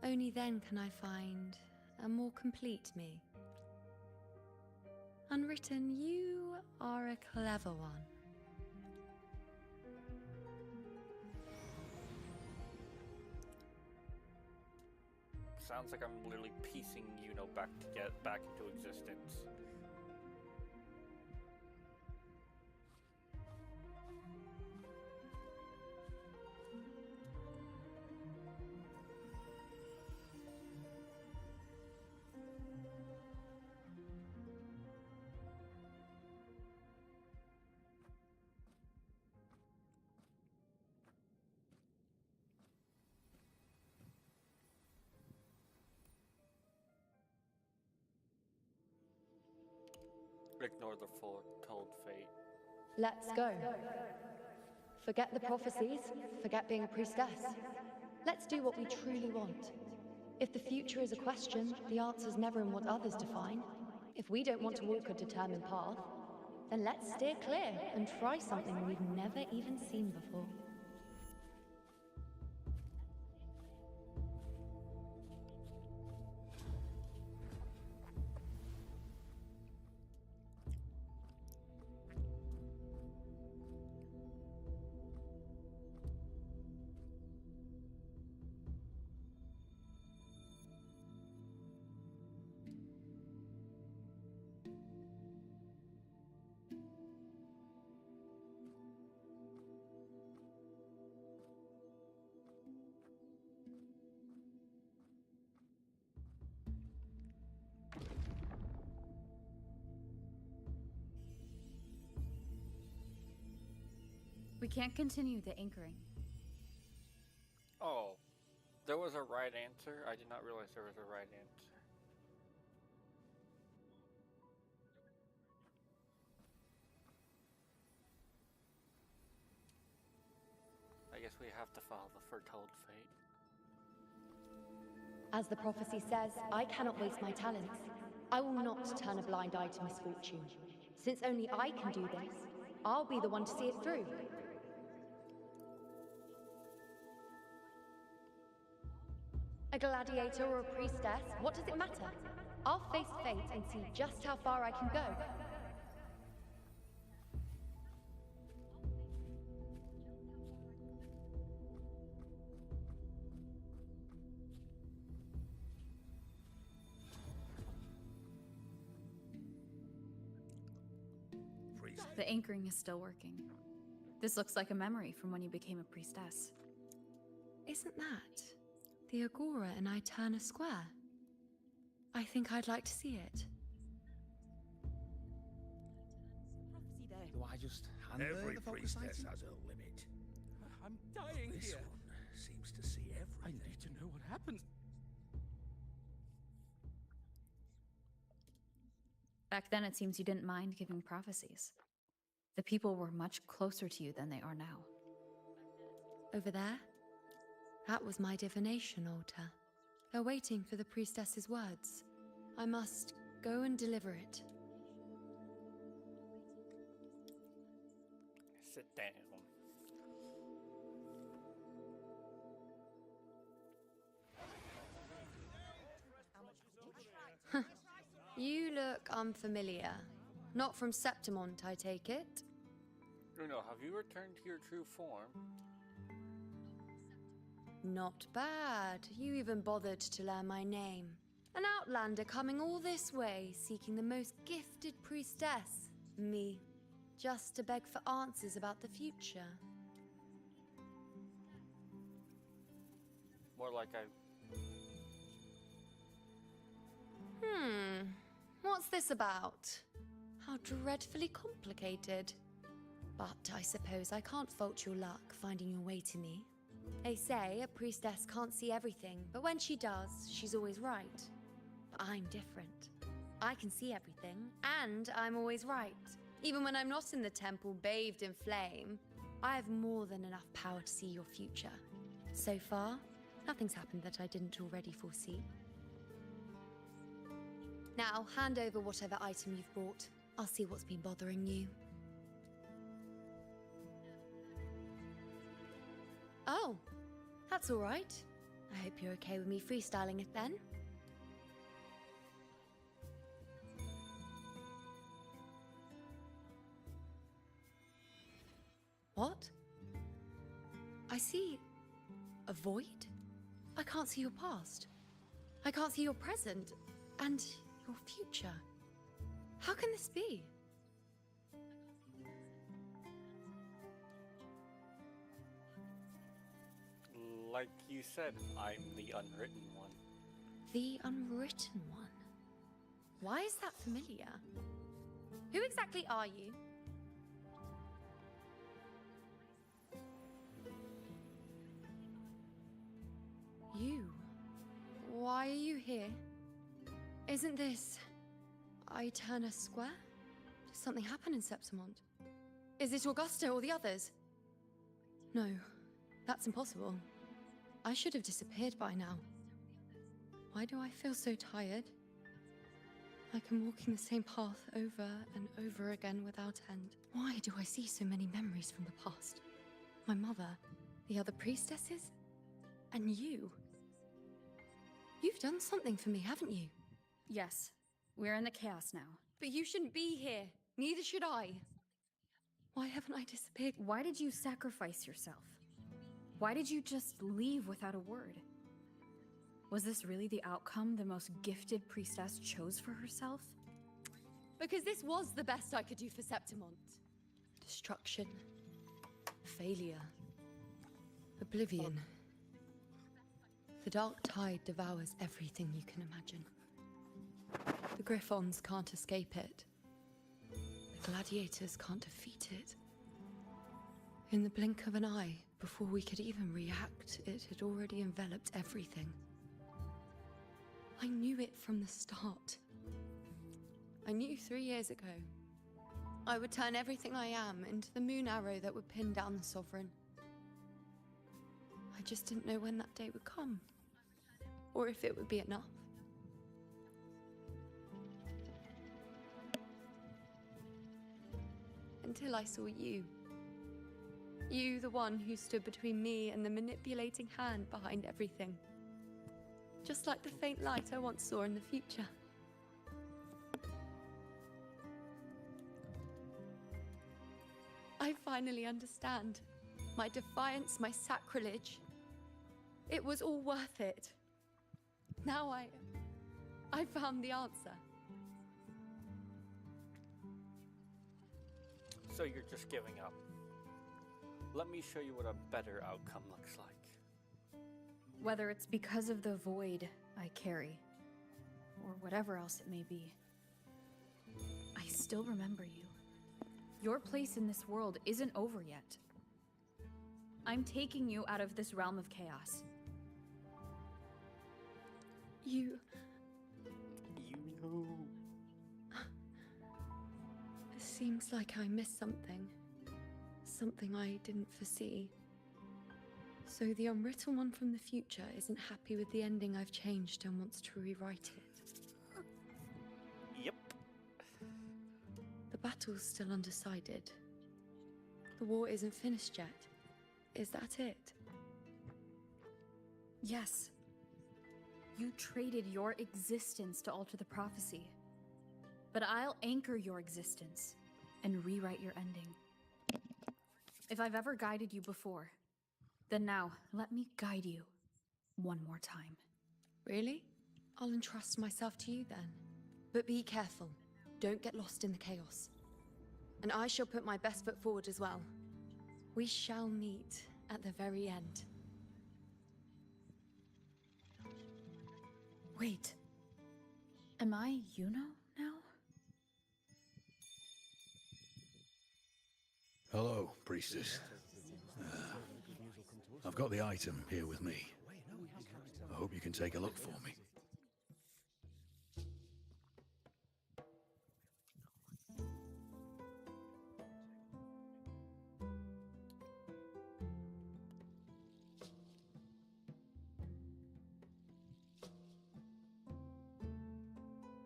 Only then can I find a more complete me. Unwritten, you are a clever one. Sounds like I'm literally piecing back to get back into existence. Ignore the foretold fate. Let's go. Forget the prophecies, forget being a priestess. Let's do what we truly want. If the future is a question, the answer's never in what others define. If we don't want to walk a determined path, then let's steer clear and try something we've never even seen before. We can't continue the anchoring. Oh, there was a right answer? I did not realize there was a right answer. I guess we have to follow the foretold fate. As the prophecy says, I cannot waste my talents. I will not turn a blind eye to misfortune. Since only I can do this, I'll be the one to see it through. A gladiator or a priestess, what does it matter? I'll face fate and see just how far I can go. The anchoring is still working. This looks like a memory from when you became a priestess. Isn't that the Agora in Eterna Square? I think I'd like to see it. Do I just hand Every the focus priestess item? has a limit. I'm dying This here. one seems to see everything. I need to know what happened. Back then, it seems you didn't mind giving prophecies. The people were much closer to you than they are now. Over there? That was my divination altar. They're waiting for the priestess's words. I must go and deliver it. Sit down. You look unfamiliar. Not from Septimont, I take it. Bruno, have you returned to your true form? Not bad. You even bothered to learn my name. An outlander coming all this way, seeking the most gifted priestess. Me. Just to beg for answers about the future. More like What's this about? How dreadfully complicated. But I suppose I can't fault your luck finding your way to me. They say a priestess can't see everything, but when she does, she's always right. But I'm different. I can see everything, and I'm always right. Even when I'm not in the temple bathed in flame, I have more than enough power to see your future. So far, nothing's happened that I didn't already foresee. Now, hand over whatever item you've brought. I'll see what's been bothering you. Oh, that's all right. I hope you're okay with me freestyling it then. What? I see a void? I can't see your past. I can't see your present and your future. How can this be? like you said, I'm the unwritten one. The unwritten one? Why is that familiar? Who exactly are you? You? Why are you here? Isn't this Eterna Square? Did something happen in Septimont? Is it Augusta or the others? No, that's impossible. I should have disappeared by now. Why do I feel so tired? Like I'm walking the same path over and over again without end. Why do I see so many memories from the past? My mother, the other priestesses, and you. You've done something for me, haven't you? Yes, we're in the chaos now. But you shouldn't be here. Neither should I. Why haven't I disappeared? Why did you sacrifice yourself? Why did you just leave without a word? Was this really the outcome the most gifted priestess chose for herself? Because this was the best I could do for Septimont. Destruction. Failure. Oblivion. The dark tide devours everything you can imagine. The Griffons can't escape it. The gladiators can't defeat it. In the blink of an eye, before we could even react, it had already enveloped everything. I knew it from the start. I knew 3 years ago. I would turn everything I am into the moon arrow that would pin down the Sovereign. I just didn't know when that day would come, or if it would be enough. Until I saw you. You, the one who stood between me and the manipulating hand behind everything. Just like the faint light I once saw in the future. I finally understand. My defiance, my sacrilege. It was all worth it. Now I found the answer. So you're just giving up. Let me show you what a better outcome looks like. Whether it's because of the void I carry, or whatever else it may be, I still remember you. Your place in this world isn't over yet. I'm taking you out of this realm of chaos. You know. It seems like I missed something. Something I didn't foresee. So the unwritten one from the future isn't happy with the ending I've changed and wants to rewrite it. Yep. The battle's still undecided. The war isn't finished yet. Is that it? Yes. You traded your existence to alter the prophecy. But I'll anchor your existence and rewrite your ending. If I've ever guided you before, Then now, let me guide you one more time. Really? I'll entrust myself to you then. But be careful. Don't get lost in the chaos. And I shall put my best foot forward as well. We shall meet at the very end. Wait. Am I Yuno now? Hello, priestess. I've got the item here with me. I hope you can take a look for me.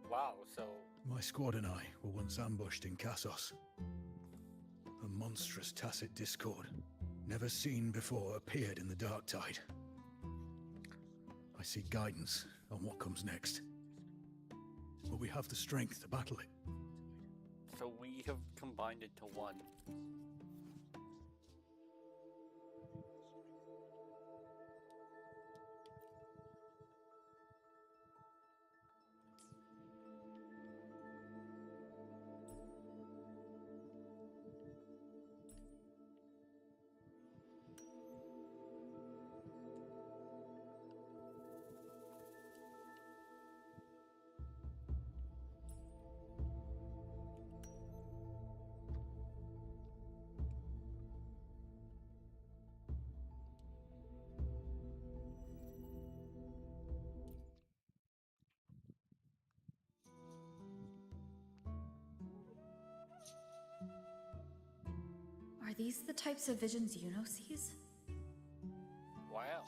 Wow, so... My squad and I were once ambushed in Kassos. A monstrous tacit discord, never seen before, appeared in the dark tide. I seek guidance on what comes next. Will we have the strength to battle it? So we have combined it to one. Are these the types of visions Yuno sees? Wow.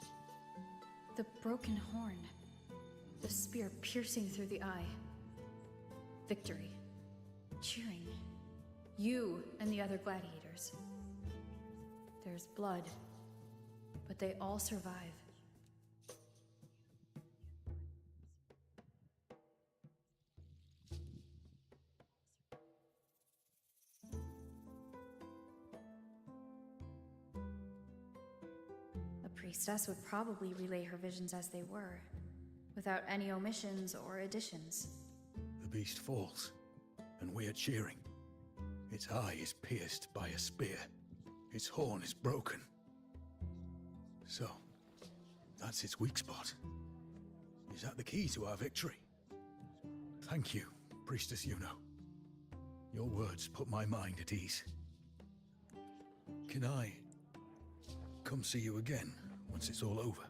The broken horn. The spear piercing through the eye. Victory. Cheering. You and the other gladiators. There's blood, but they all survive. A priestess would probably relay her visions as they were, without any omissions or additions. The beast falls, and we are cheering. Its eye is pierced by a spear. Its horn is broken. So, that's its weak spot. Is that the key to our victory? Thank you, Priestess Yuno. Your words put my mind at ease. Can I come see you again once it's all over?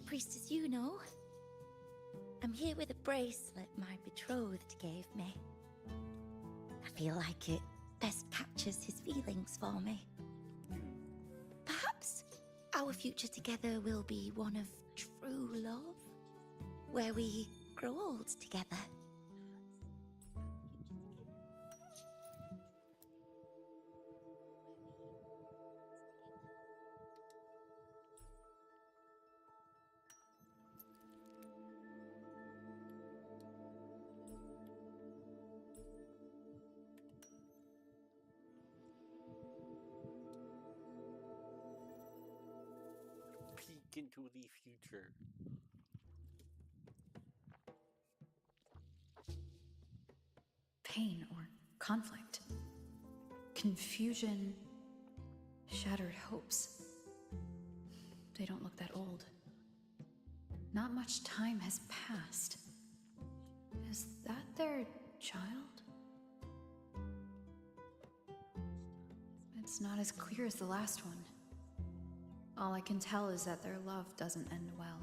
Priestess Yuno, I'm here with a bracelet my betrothed gave me. I feel like it best captures his feelings for me. Perhaps our future together will be one of true love, where we grow old together. Peek into the future. Pain or conflict. Confusion. Shattered hopes. They don't look that old. Not much time has passed. Is that their child? It's not as clear as the last one. All I can tell is that their love doesn't end well.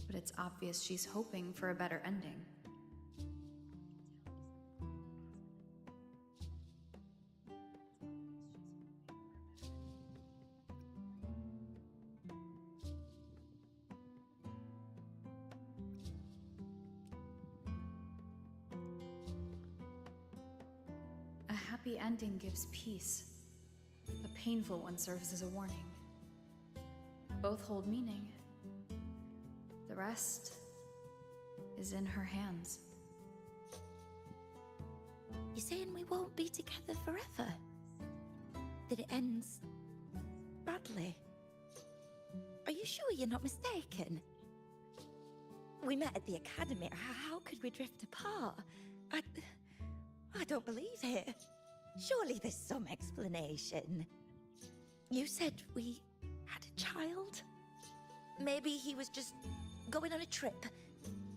But it's obvious she's hoping for a better ending. A happy ending gives peace. A painful one serves as a warning. Both hold meaning. The rest is in her hands. You're saying we won't be together forever? That it ends badly? Are you sure you're not mistaken? We met at the academy. How could we drift apart? I don't believe it. Surely there's some explanation. You said we had a child? Maybe he was just going on a trip.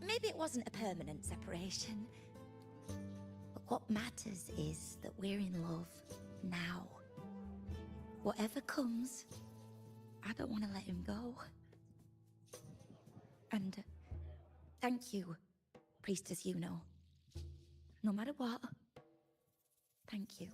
Maybe it wasn't a permanent separation. But what matters is that we're in love now. Whatever comes, I don't want to let him go. And thank you, Priestess Yuno. No matter what, thank you.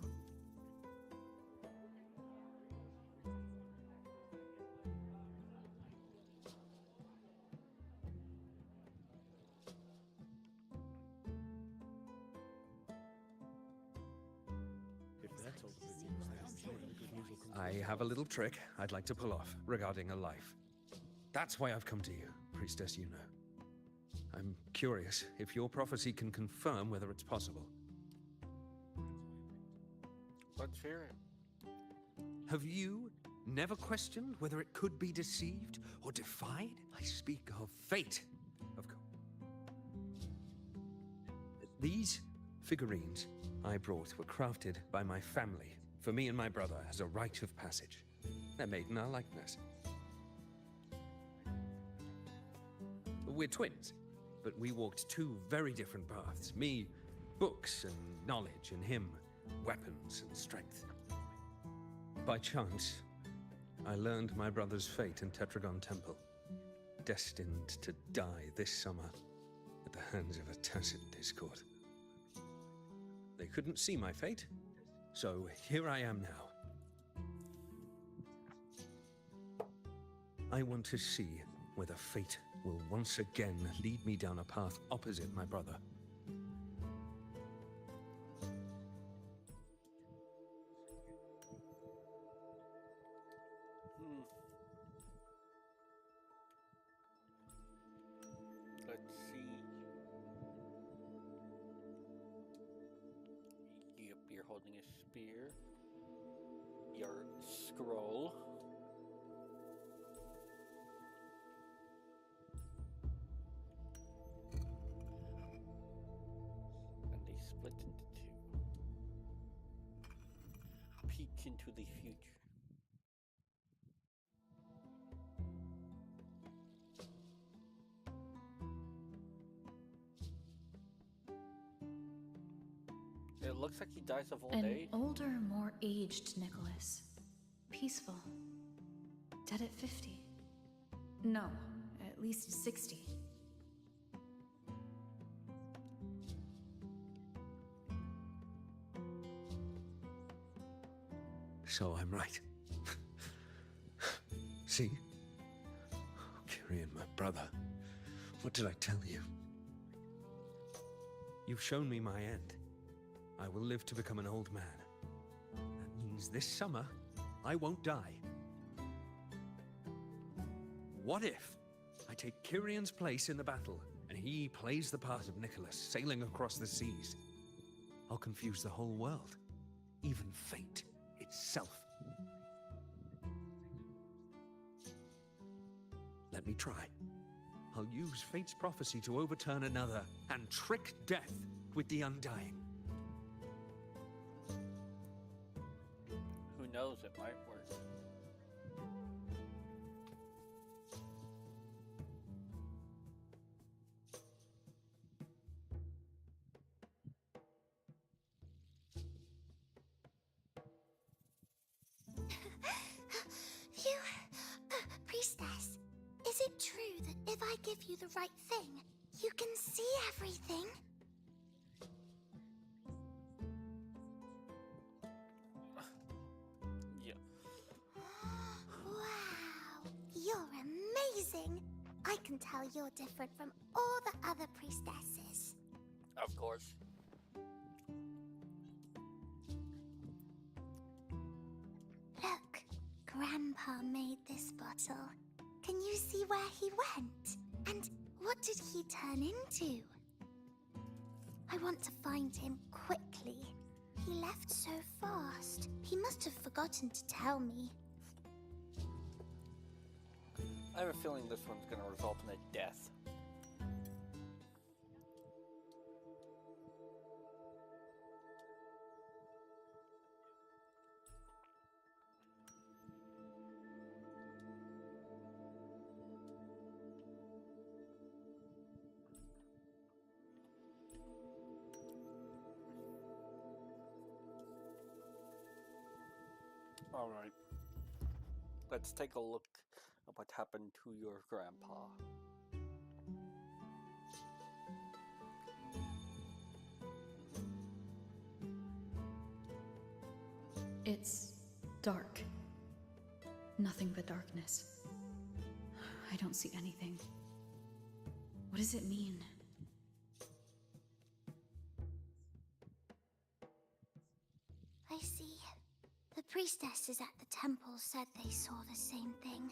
I have a little trick I'd like to pull off regarding a life. That's why I've come to you, Priestess Yuno. I'm curious if your prophecy can confirm whether it's possible. Let's hear it. Have you never questioned whether it could be deceived or defied? I speak of fate, of course. These figurines I brought were crafted by my family for me and my brother as a rite of passage. They're made in our likeness. We're twins, but we walked two very different paths. Me, books and knowledge, and him, weapons and strength. By chance, I learned my brother's fate in Tetragon Temple, destined to die this summer at the hands of a tacit discord. They couldn't see my fate, so here I am now. I want to see whether fate will once again lead me down a path opposite my brother. Let's see. Yep, you're holding a spear. Your scroll. And they split into two. Peek into the future. It looks like he dies of old An age. older, more aged Nicholas. Peaceful. Dead at 50. No, at least 60. So I'm right. See? Kyrian, my brother. What did I tell you? You've shown me my end. I will live to become an old man. That means this summer, I won't die. What if I take Kyrian's place in the battle, and he plays the part of Nicholas, sailing across the seas? I'll confuse the whole world, even fate itself. Let me try. I'll use fate's prophecy to overturn another and trick death with the undying. Who knows, it might work. Phew. Priestess, is it true that if I give you the right thing, you can see everything? Yeah. Wow, you're amazing. I can tell you're different from all the other priestesses. Of course. Look, Grandpa made this bottle, can you see where he went? And what did he turn into? I want to find him quickly. He left so fast. He must have forgotten to tell me. I have a feeling this one's gonna result in a death. Alright. Let's take a look at what happened to your grandpa. It's dark. Nothing but darkness. I don't see anything. What does it mean? I see. The priestesses at the temple said they saw the same thing.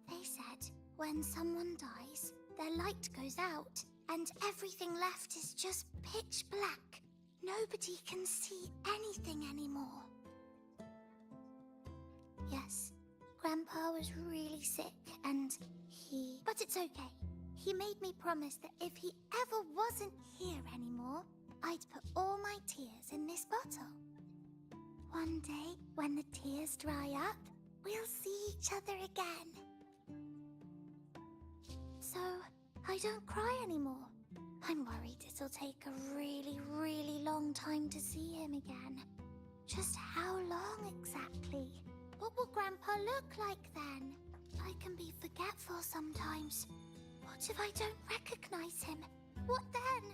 They said when someone dies, their light goes out, and everything left is just pitch black. Nobody can see anything anymore. Yes, Grandpa was really sick, and But it's okay. He made me promise that if he ever wasn't here anymore, I'd put all my tears in this bottle. One day, when the tears dry up, we'll see each other again. So, I don't cry anymore. I'm worried it'll take a really, really long time to see him again. Just how long exactly? What will Grandpa look like then? I can be forgetful sometimes. What if I don't recognize him? What then?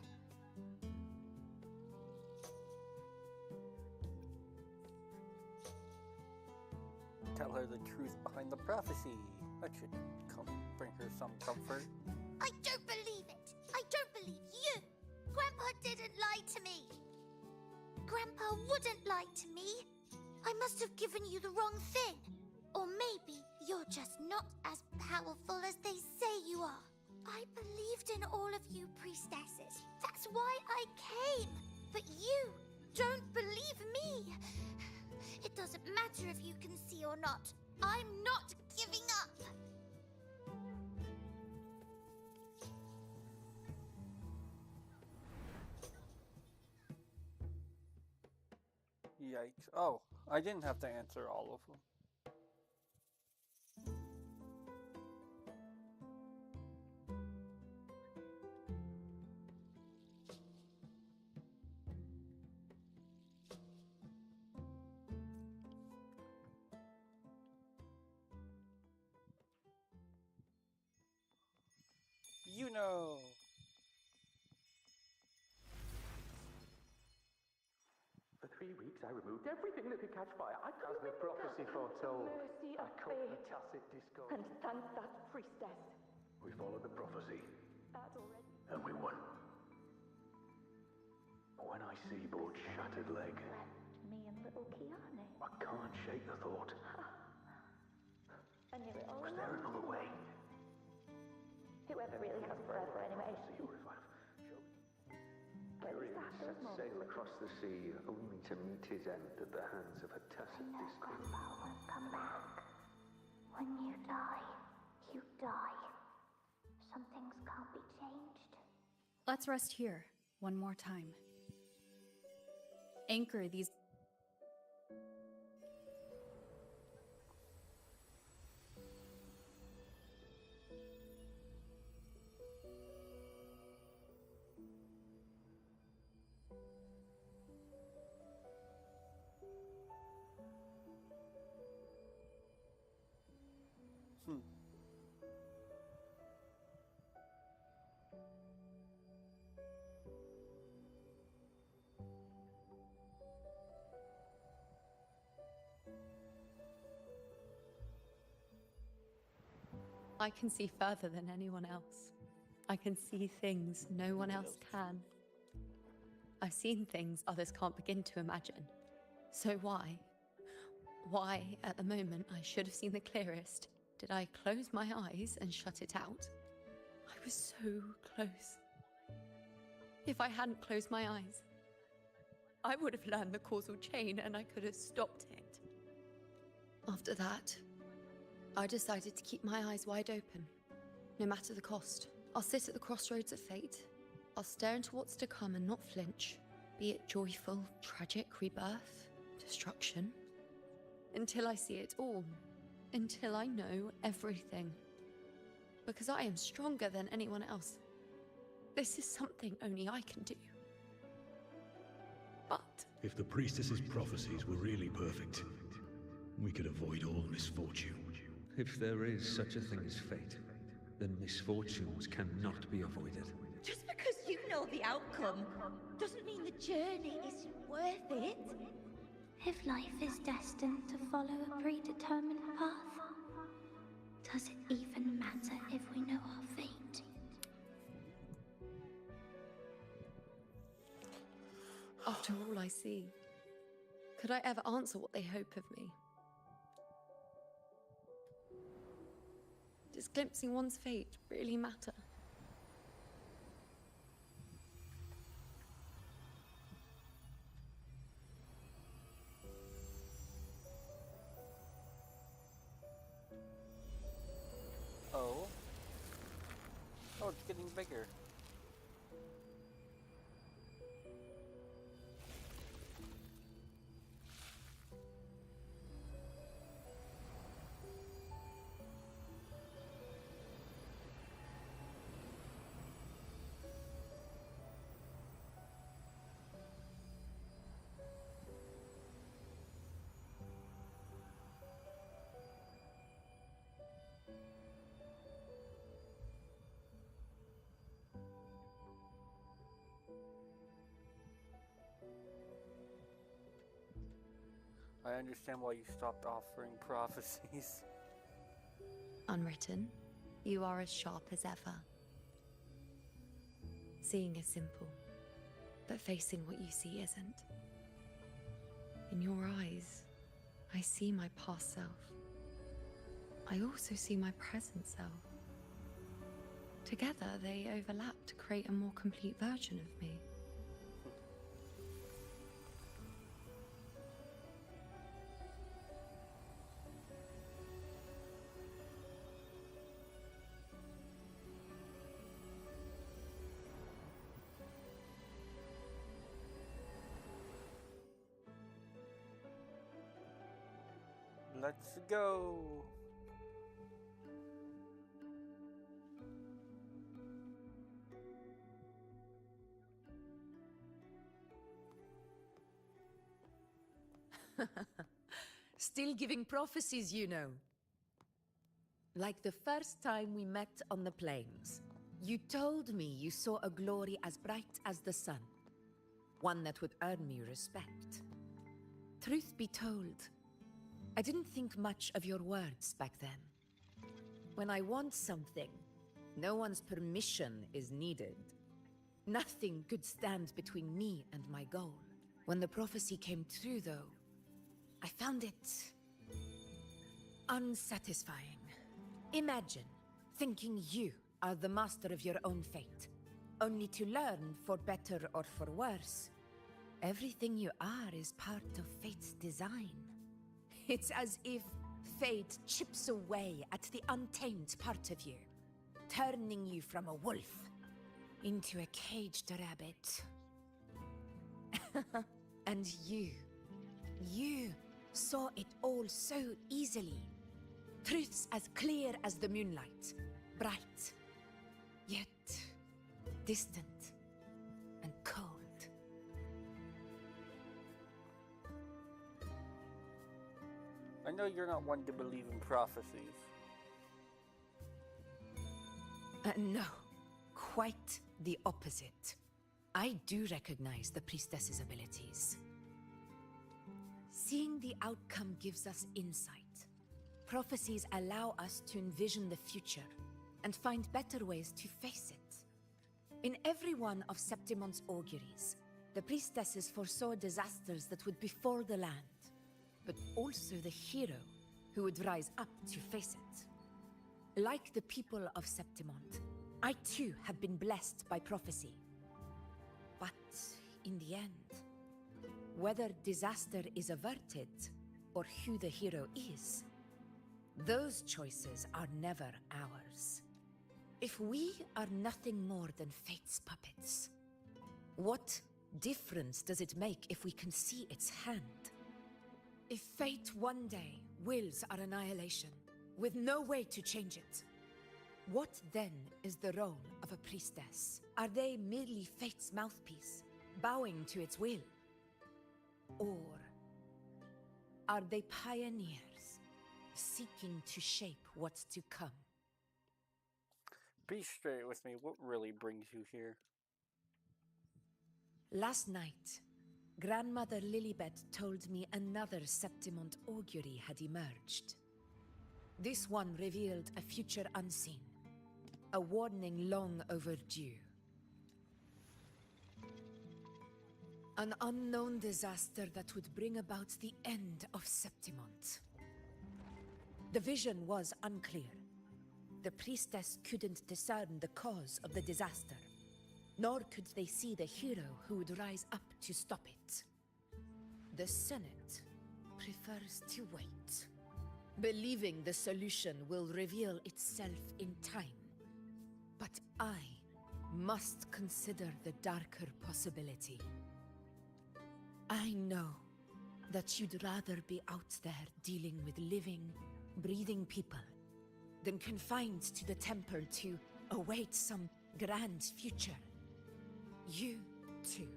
Tell her the truth behind the prophecy. That should bring her some comfort. I don't believe it. I don't believe you. Grandpa didn't lie to me. Grandpa wouldn't lie to me. I must have given you the wrong thing. Or maybe you're just not as powerful as they say you are. I believed in all of you priestesses. That's why I came. But you don't believe me. It doesn't matter if you can see or not. I'm not giving up. Yikes. Oh, I didn't have to answer all of them. You know. For 3 weeks, I removed everything that could catch fire. As the prophecy foretold, Mercy I of cut the fate. tacit discord. And thank that priestess. We followed the prophecy, That already. and we won. When I see Board's shattered leg, Me and little Kiane. I can't shake the thought. I knew it all Was there along. another way? Whoever really has forever anyway. See, or if I've But at least after a moment. sail across the sea, only to meet his end at the hands of a tacit discord. Grandpa won't come back. When you die, you die. Some things can't be changed. Let's rest here one more time. Anchor these. I can see further than anyone else. I can see things no one else can. I've seen things others can't begin to imagine. So why why, at the moment I should have seen the clearest, did I close my eyes and shut it out? I was so close. If I hadn't closed my eyes, I would have learned the causal chain and I could have stopped it. After that, I decided to keep my eyes wide open, no matter the cost. I'll sit at the crossroads of fate. I'll stare into what's to come and not flinch, be it joyful, tragic, rebirth, destruction, until I see it all, until I know everything. Because I am stronger than anyone else. This is something only I can do. But if the priestess's prophecies were really perfect, we could avoid all misfortune. If there is such a thing as fate, then misfortunes cannot be avoided. Just because you know the outcome doesn't mean the journey isn't worth it. If life is destined to follow a predetermined path, does it even matter if we know our fate? after all I see, could I ever answer what they hope of me? Does glimpsing one's fate really matter? Oh. Oh, it's getting bigger. I understand why you stopped offering prophecies. Unwritten, you are as sharp as ever. Seeing is simple, but facing what you see isn't. In your eyes, I see my past self. I also see my present self. Together, they overlap to create a more complete version of me. Let's go. Still giving prophecies, you know. Like the first time we met on the plains. You told me you saw a glory as bright as the sun. One that would earn me respect. Truth be told, I didn't think much of your words back then. When I want something, no one's permission is needed. Nothing could stand between me and my goal. When the prophecy came true, though, I found it unsatisfying. Imagine thinking you are the master of your own fate, only to learn, for better or for worse, everything you are is part of fate's design. It's as if fate chips away at the untamed part of you, turning you from a wolf into a caged rabbit. And you saw it all so easily. Truths as clear as the moonlight, bright, yet distant and cold. I know you're not one to believe in prophecies. No, quite the opposite. I do recognize the priestess's abilities. Seeing the outcome gives us insight. Prophecies allow us to envision the future and find better ways to face it. In every one of Septimon's auguries, the priestesses foresaw disasters that would befall the land. but also the hero who would rise up to face it. Like the people of Septimont, I too have been blessed by prophecy. But in the end, whether disaster is averted or who the hero is, those choices are never ours. If we are nothing more than fate's puppets, what difference does it make if we can see its hand? If fate one day wills our annihilation, with no way to change it, what then is the role of a priestess? Are they merely fate's mouthpiece, bowing to its will? Or are they pioneers, seeking to shape what's to come? Be straight with me, what really brings you here? Last night, Grandmother Lilibet told me another Septimont augury had emerged. This one revealed a future unseen, a warning long overdue. An unknown disaster that would bring about the end of Septimont. The vision was unclear. The priestess couldn't discern the cause of the disaster, nor could they see the hero who would rise up to stop it. The Senate prefers to wait, believing the solution will reveal itself in time. But I must consider the darker possibility. I know that you'd rather be out there dealing with living, breathing people than confined to the temple to await some grand future. You, too,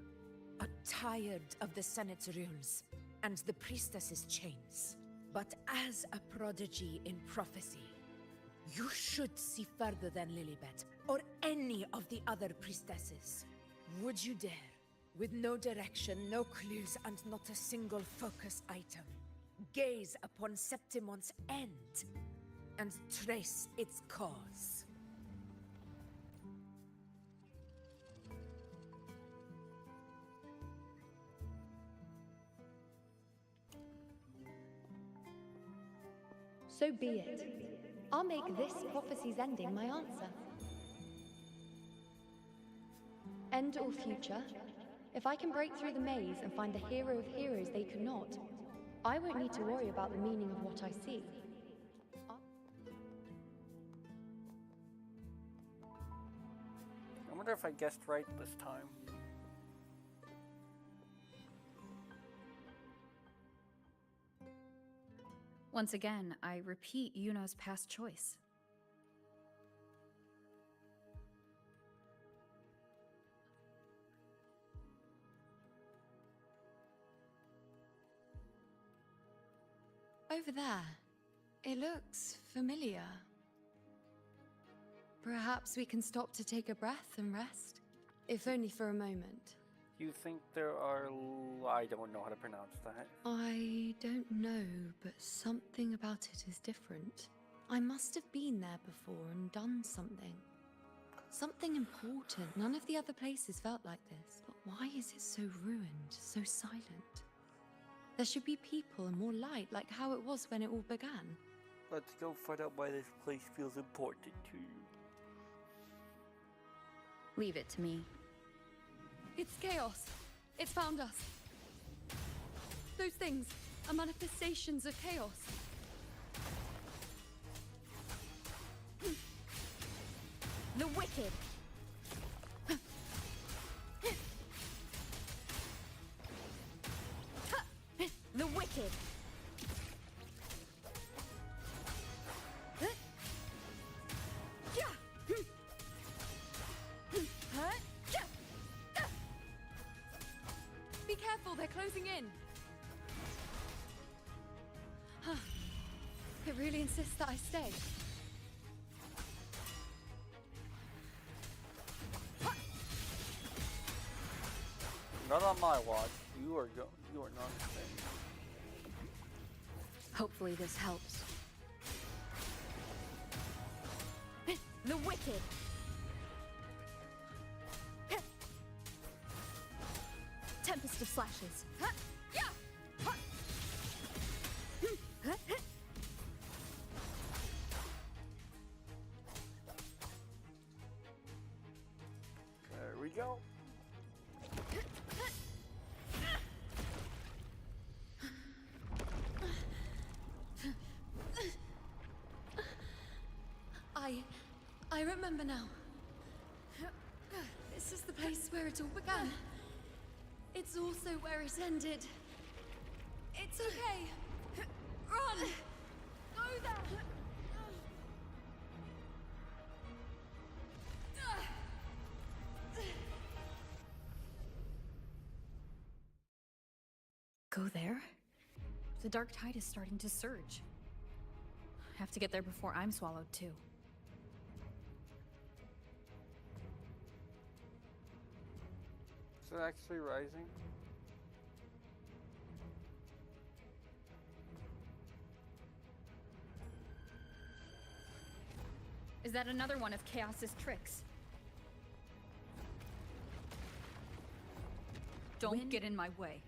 are tired of the Senate's rules and the priestess's chains. But as a prodigy in prophecy, you should see further than Lilibet or any of the other priestesses. Would you dare, with no direction, no clues, and not a single focus item, gaze upon Septimont's end and trace its cause? So be it. I'll make this prophecy's ending my answer. End or future, if I can break through the maze and find the hero of heroes they could not, I won't need to worry about the meaning of what I see. I wonder if I guessed right this time. Once again, I repeat Yuno's past choice. Over there. It looks familiar. Perhaps we can stop to take a breath and rest, if only for a moment. You think there are... I don't know how to pronounce that. I don't know, but something about it is different. I must have been there before and done something. Something important. None of the other places felt like this. But why is it so ruined, so silent? There should be people and more light, like how it was when it all began. Let's go find out why this place feels important to you. Leave it to me. It's chaos. It's found us. Those things are manifestations of chaos. The wicked. The wicked. Be careful, they're closing in. It really insists that I stay. Not on my watch. You are not staying. Hopefully this helps. The wicked. Tempest of slashes. go. I remember now. This is the place where it all began. It's also where it ended. It's okay. Run! Go there! Go there? The dark tide is starting to surge. I have to get there before I'm swallowed too. Is it actually rising? Is that another one of Chaos's tricks? Don't get in my way.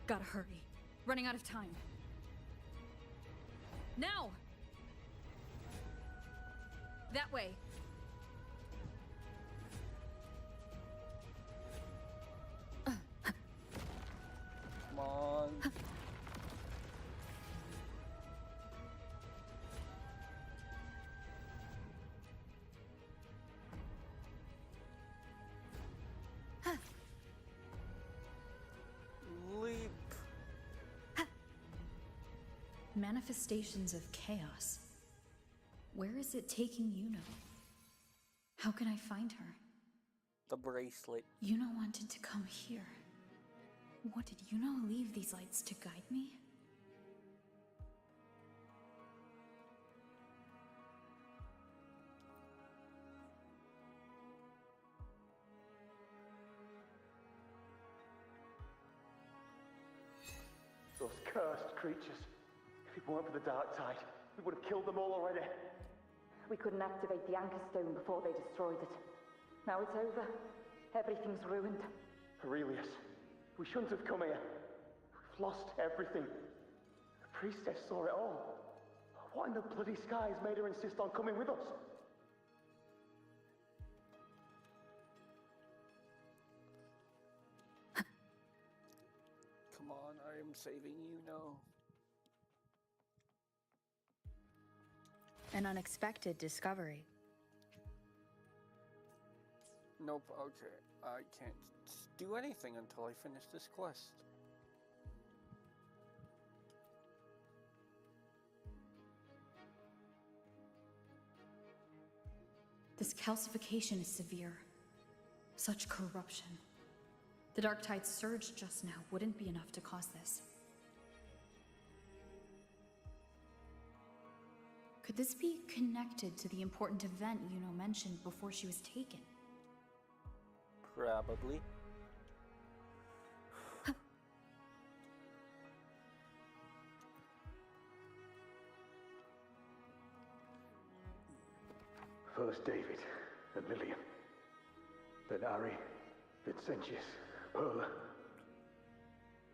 Gotta hurry. Running out of time. Now! That way. Come on. Leap. Manifestations of chaos. Where is it taking Yuno? How can I find her? The bracelet. Yuno wanted to come here. What did Yuno leave these lights to guide me? Those cursed creatures. If it weren't for the dark tide, we would have killed them all already. We couldn't activate the Anchor Stone before they destroyed it. Now it's over. Everything's ruined. Aurelius, we shouldn't have come here. We've lost everything. The priestess saw it all. What in the bloody skies made her insist on coming with us? Come on, I am saving you now. An unexpected discovery. Nope, okay. I can't do anything until I finish this quest. This calcification is severe. Such corruption. The dark tide surge just now wouldn't be enough to cause this. Could this be connected to the important event Yuno mentioned before she was taken? Probably. First David and Lillian. Then Ari, Vincentius, Perla.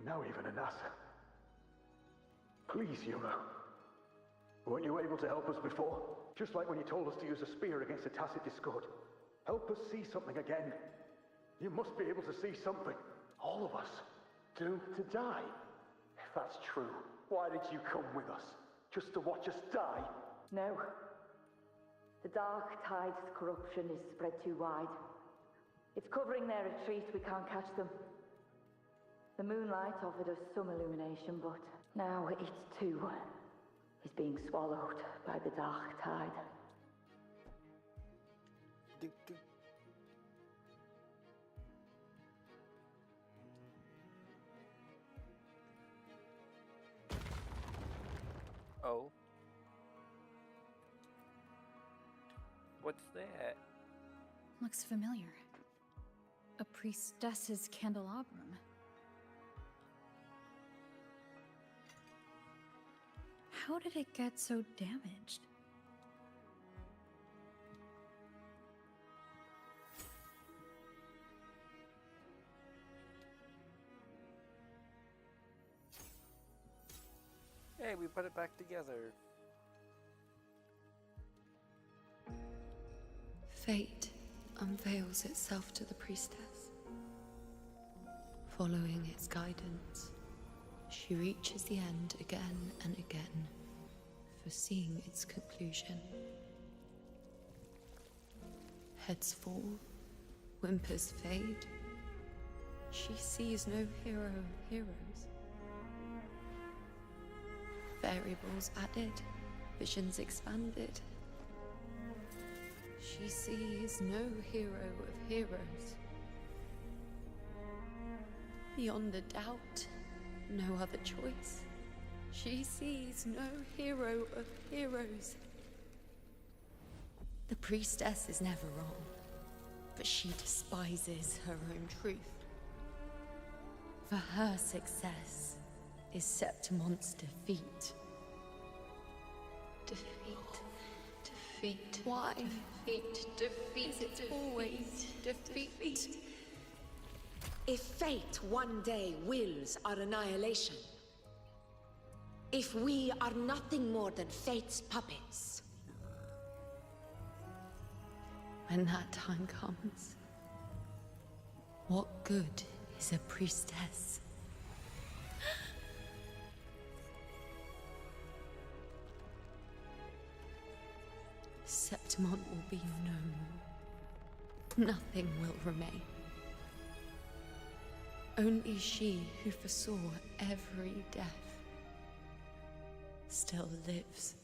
Now even Anassa. Please, Yuno. Weren't you able to help us before? Just like when you told us to use a spear against a tacit discord. Help us see something again. You must be able to see something. All of us. Doomed to die? If that's true, why did you come with us? Just to watch us die? No. The dark tide's corruption is spread too wide. It's covering their retreat, we can't catch them. The moonlight offered us some illumination, but now it too is being swallowed by the dark tide. Oh. What's that? Looks familiar. A priestess's candelabrum. How did it get so damaged? Hey, we put it back together. Fate unveils itself to the priestess. Following its guidance, she reaches the end again and again, foreseeing its conclusion. Heads fall, whimpers fade. She sees no hero of heroes. Variables added, visions expanded. She sees no hero of heroes. Beyond a doubt, no other choice. She sees no hero of heroes. The priestess is never wrong, but she despises her own truth. For her success is Septimon's defeat. Defeat. Why? Defeat. Is it always defeat? If fate one day wills our annihilation, if we are nothing more than fate's puppets, when that time comes, what good is a priestess? Septimon will be no more. Nothing will remain. Only she who foresaw every death still lives.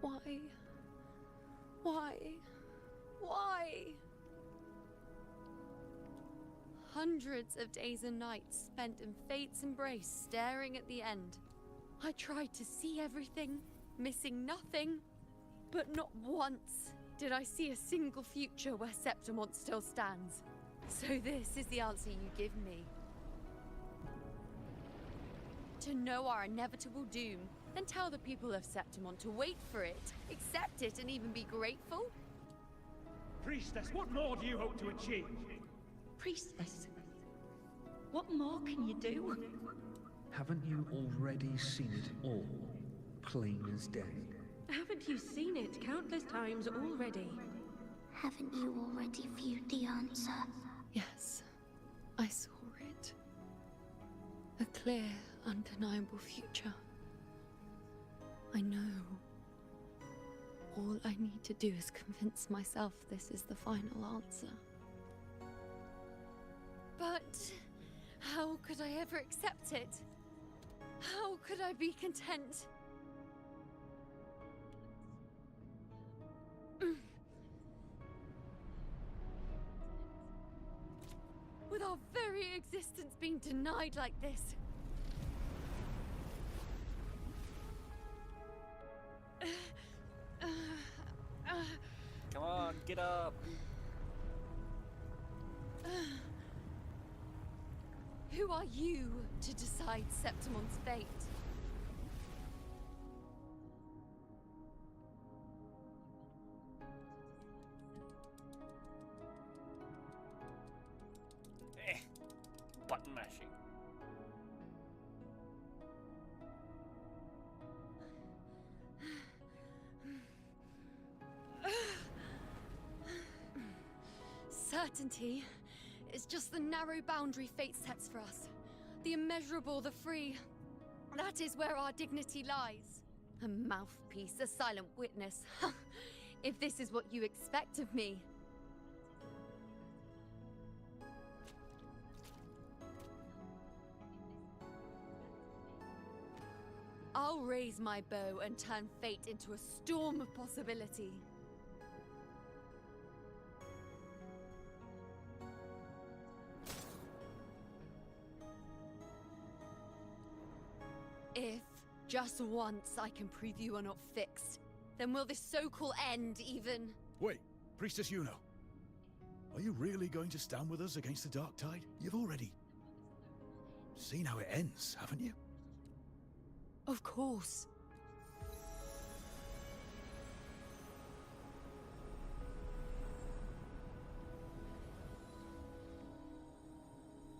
Why? Why? Why? Hundreds of days and nights spent in fate's embrace, staring at the end. I tried to see everything, missing nothing, but not once did I see a single future where Septimon still stands. So this is the answer you give me. To know our inevitable doom, then tell the people of Septimon to wait for it, accept it, and even be grateful? Priestess, what more do you hope to achieve? Priestess, what more can you do? Haven't you already seen it all, plain as day? Haven't you seen it countless times already? Haven't you already viewed the answer? Yes, I saw it. A clear, undeniable future. I know. All I need to do is convince myself this is the final answer. But how could I ever accept it? How could I be content? With our very existence being denied like this. Come on, get up. Who are you to decide Septimon's fate? Button mashing. Certainty is just the narrow boundary fate sets for us. The immeasurable, the free. That is where our dignity lies. A mouthpiece, a silent witness. If this is what you expect of me. I'll raise my bow and turn fate into a storm of possibility. If, just once, I can prove you are not fixed, then will this so-called end even... Wait, Priestess Yuno. Are you really going to stand with us against the Dark Tide? You've already seen how it ends, haven't you? Of course.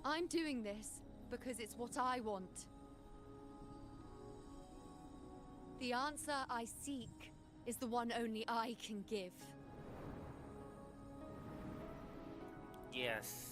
I'm doing this because it's what I want. The answer I seek is the one only I can give. Yes.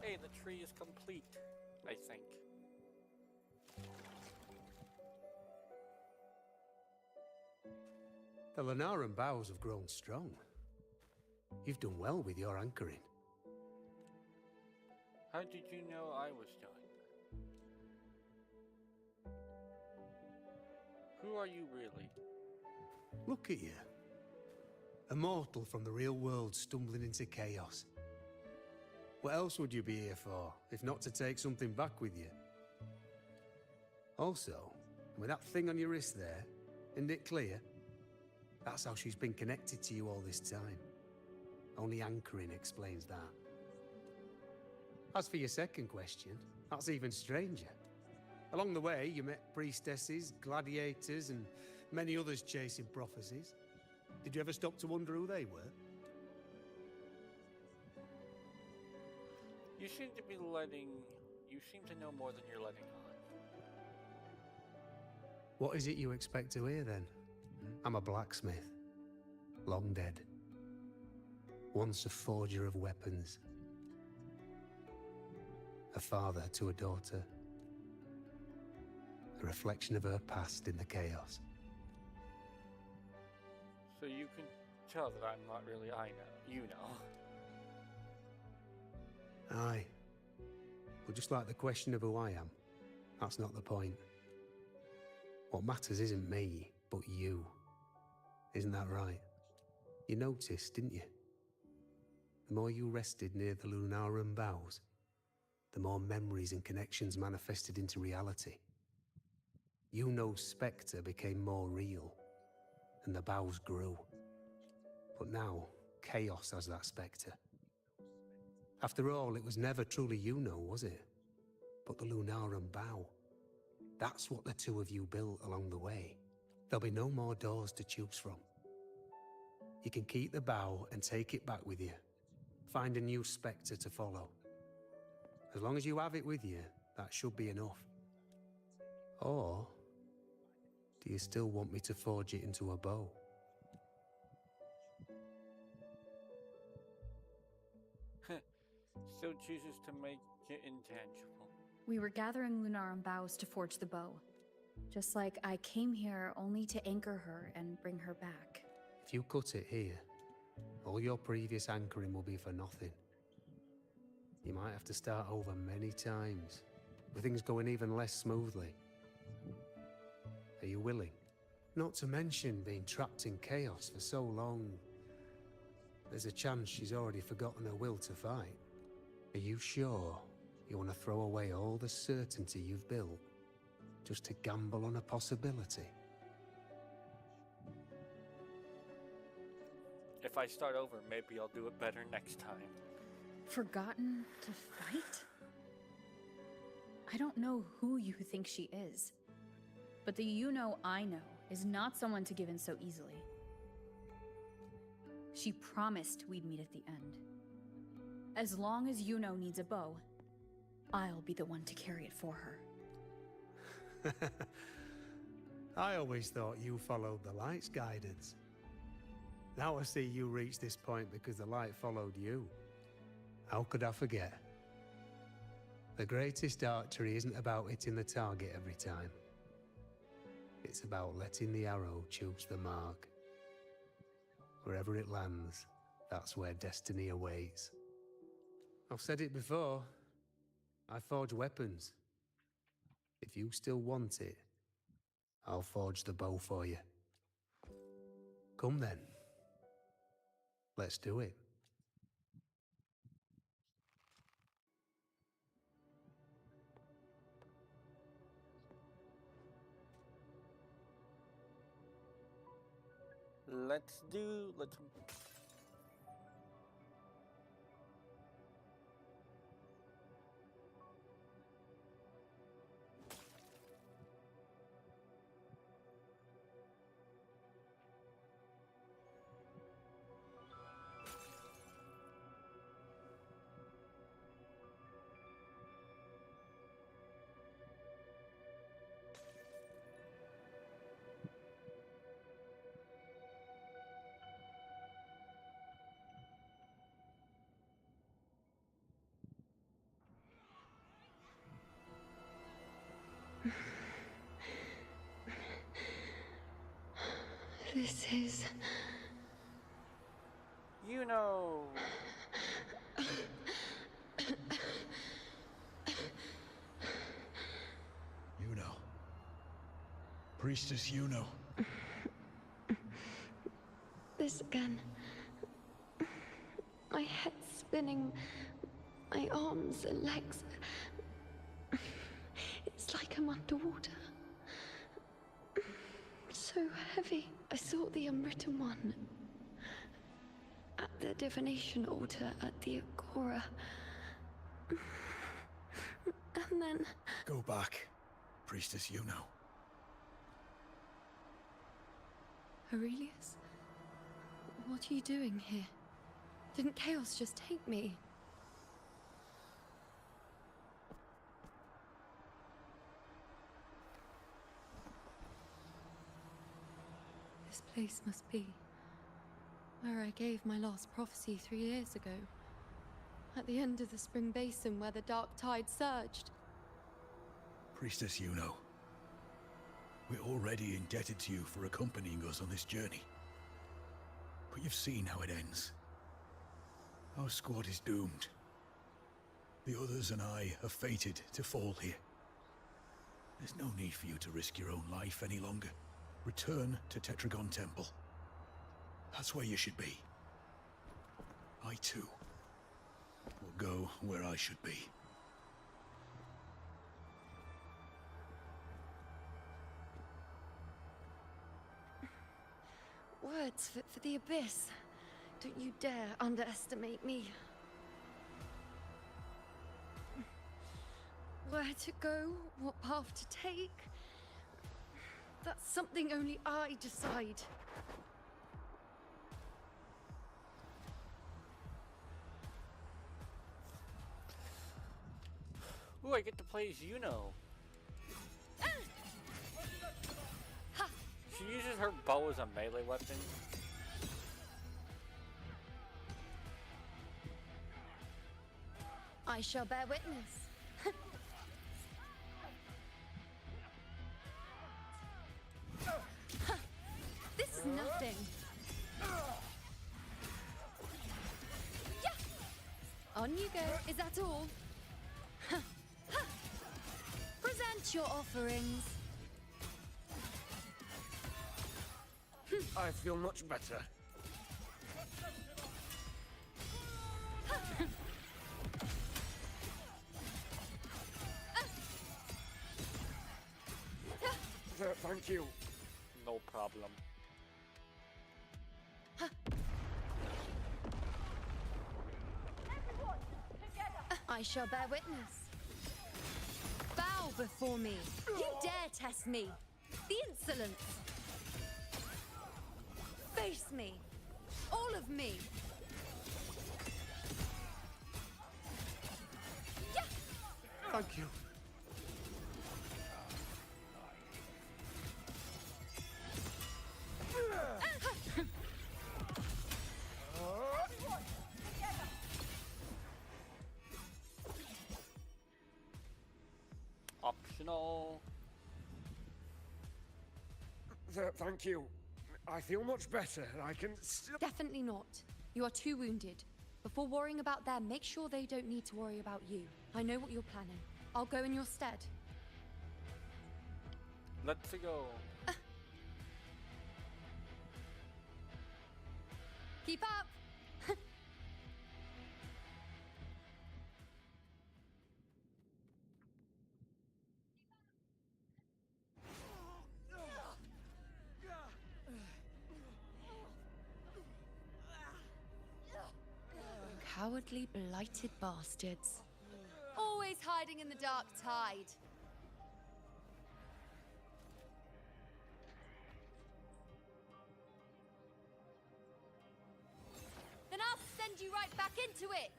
Hey, the tree is complete, I think. The Lunaran boughs have grown strong. You've done well with your anchoring. How did you know I was doing? Who are you really? Look at you. A mortal from the real world stumbling into chaos. What else would you be here for, if not to take something back with you? Also, with that thing on your wrist there, isn't it clear? That's how she's been connected to you all this time. Only anchoring explains that. As for your second question, that's even stranger. Along the way, you met priestesses, gladiators, and many others chasing prophecies. Did you ever stop to wonder who they were? You seem to know more than you're letting on. What is it you expect to hear, then? I'm a blacksmith. Long dead. Once a forger of weapons. A father to a daughter. A reflection of her past in the chaos. So you can tell that I'm not really you know. Aye. But just like the question of who I am, that's not the point. What matters isn't me, but you. Isn't that right? You noticed, didn't you? The more you rested near the Lunaran boughs, the more memories and connections manifested into reality. Yuno's spectre became more real, and the boughs grew. But now, chaos has that spectre. After all, it was never truly Yuno, was it? But the Lunaran bough. That's what the two of you built along the way. There'll be no more doors to choose from. You can keep the bough and take it back with you. Find a new spectre to follow. As long as you have it with you, that should be enough. Or, do you still want me to forge it into a bow? Still chooses to make it intangible. We were gathering Lunaran boughs to forge the bow. Just like I came here only to anchor her and bring her back. If you cut it here, all your previous anchoring will be for nothing. You might have to start over many times, with things going even less smoothly. Are you willing? Not to mention being trapped in chaos for so long. There's a chance she's already forgotten her will to fight. Are you sure you want to throw away all the certainty you've built, just to gamble on a possibility? If I start over, maybe I'll do it better next time. Forgotten to fight? I don't know who you think she is, but the Yuno I know is not someone to give in so easily. She promised we'd meet at the end. As long as Yuno needs a bow, I'll be the one to carry it for her. I always thought you followed the light's guidance. Now I see you reached this point because the light followed you. How could I forget? The greatest archery isn't about hitting the target every time. It's about letting the arrow choose the mark. Wherever it lands, that's where destiny awaits. I've said it before. I forge weapons. If you still want it, I'll forge the bow for you. Come then. Let's do it. Let's This is... You know. You know. Priestess, you know. This again. My head spinning, my arms and legs. It's like I'm underwater. So heavy. I saw the unwritten one at the divination altar at the Agora. And then... Go back. Priestess, you know. Aurelius? What are you doing here? Didn't chaos just take me? This place must be where I gave my last prophecy 3 years ago. At the end of the spring basin where the dark tide surged. Priestess, you know. We're already indebted to you for accompanying us on this journey. But you've seen how it ends. Our squad is doomed. The others and I are fated to fall here. There's no need for you to risk your own life any longer. Return to Tetragon Temple. That's where you should be. I too will go where I should be. Words fit for the abyss. Don't you dare underestimate me. Where to go, what path to take, that's something only I decide. Ooh, I get to play as Yuno. She uses her bow as a melee weapon. I shall bear witness. This is nothing. Yeah. On you go. Is that all? Present your offerings. I feel much better. Thank you. No problem. I shall bear witness. Bow before me. You dare test me. The insolence. Face me. All of me. Yeah. Thank you. Optional. Thank you. I feel much better. I can still... Definitely not. You are too wounded. Before worrying about them, make sure they don't need to worry about you. I know what you're planning. I'll go in your stead. Let's go. Keep up! Cowardly, blighted bastards. Always hiding in the dark tide. Then I'll send you right back into it!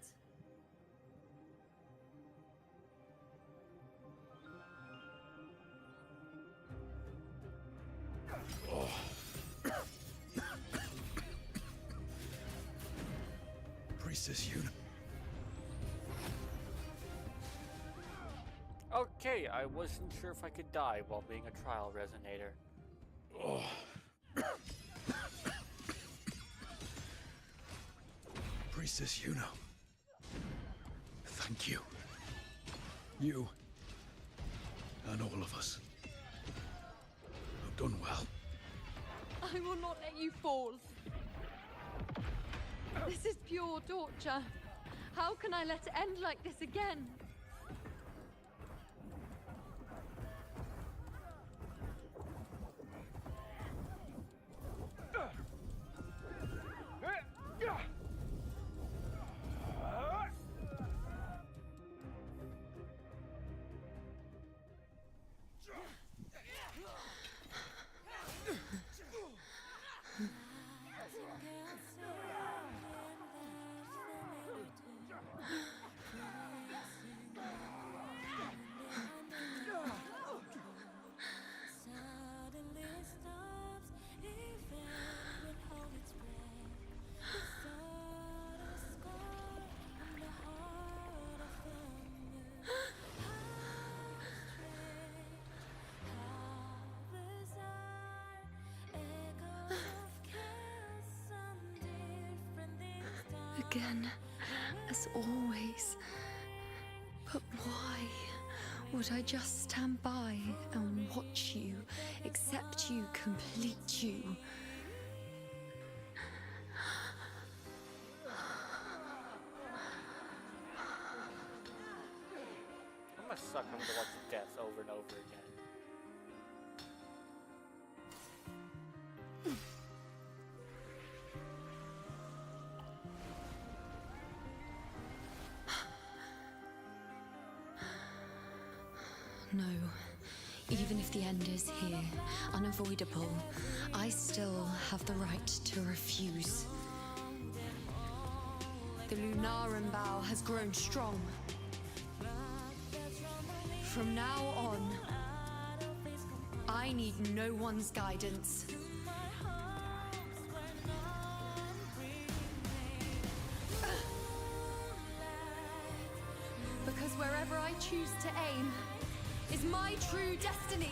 Priestess Una. Okay, I wasn't sure if I could die while being a trial resonator. Priestess Una. Thank you. You and all of us have done well. I will not let you fall. This is pure torture. How can I let it end like this again? Again, as always. But why would I just stand by and watch you, accept you, complete you? I'm gonna suck him to watch death over and over again. No. Even if the end is here, unavoidable, I still have the right to refuse. The Lunaran bow has grown strong. From now on, I need no one's guidance. Because wherever I choose to aim is my true destiny.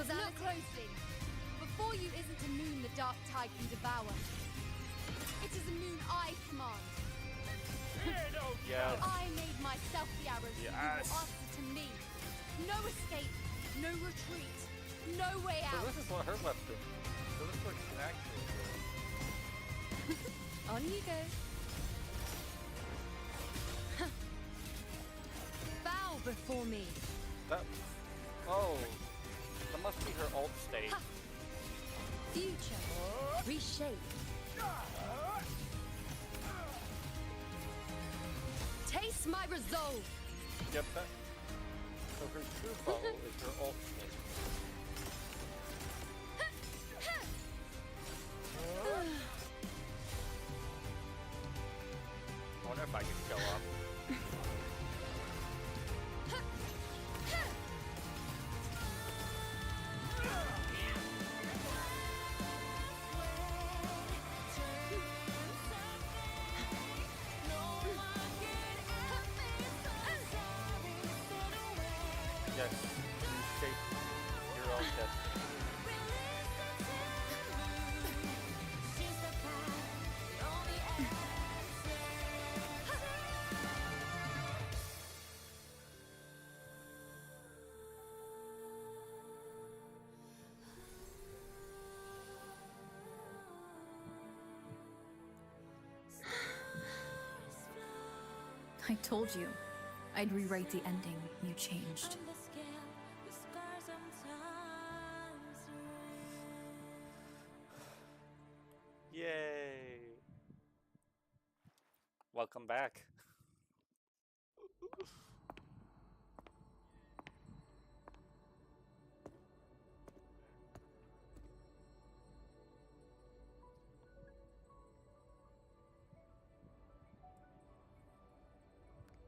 Look closely. Before you isn't a moon the dark tide can devour. It is a moon I command. Yes. I made myself the arrows so you will Yes. answer to me. No escape, no retreat, no way So out. this is what her weapon. So this is what she can actually do. On you go. Bow before me. That. Oh. That must be her alt state. Future. Reshape. Taste my resolve. Yep, that. So her true bow is her alt state. I wonder if I can show up. Yes, you shape your own destiny. I told you I'd rewrite the ending you changed. Yay! Welcome back.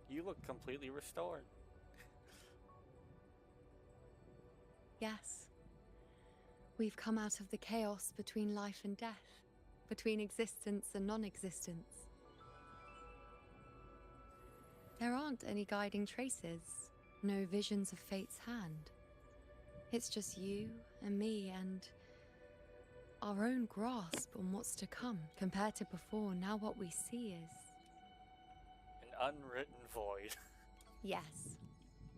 You look completely restored. Yes. We've come out of the chaos between life and death, between existence and non-existence. There aren't any guiding traces, no visions of fate's hand. It's just you and me and our own grasp on what's to come. Compared to before, now what we see is... an unwritten void. Yes.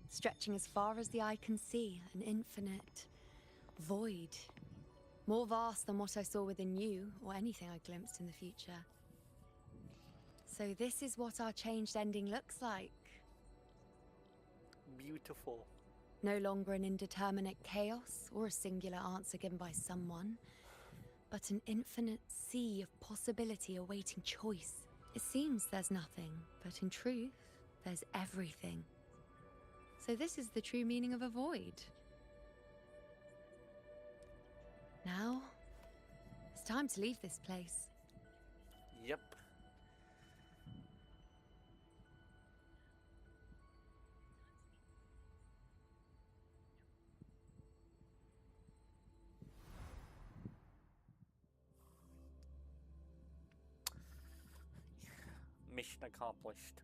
Stretching as far as the eye can see, an infinite void. More vast than what I saw within you, or anything I glimpsed in the future. So this is what our changed ending looks like. Beautiful. No longer an indeterminate chaos, or a singular answer given by someone, but an infinite sea of possibility awaiting choice. It seems there's nothing, but in truth, there's everything. So this is the true meaning of a void. Now, it's time to leave this place. Yep. Mission accomplished.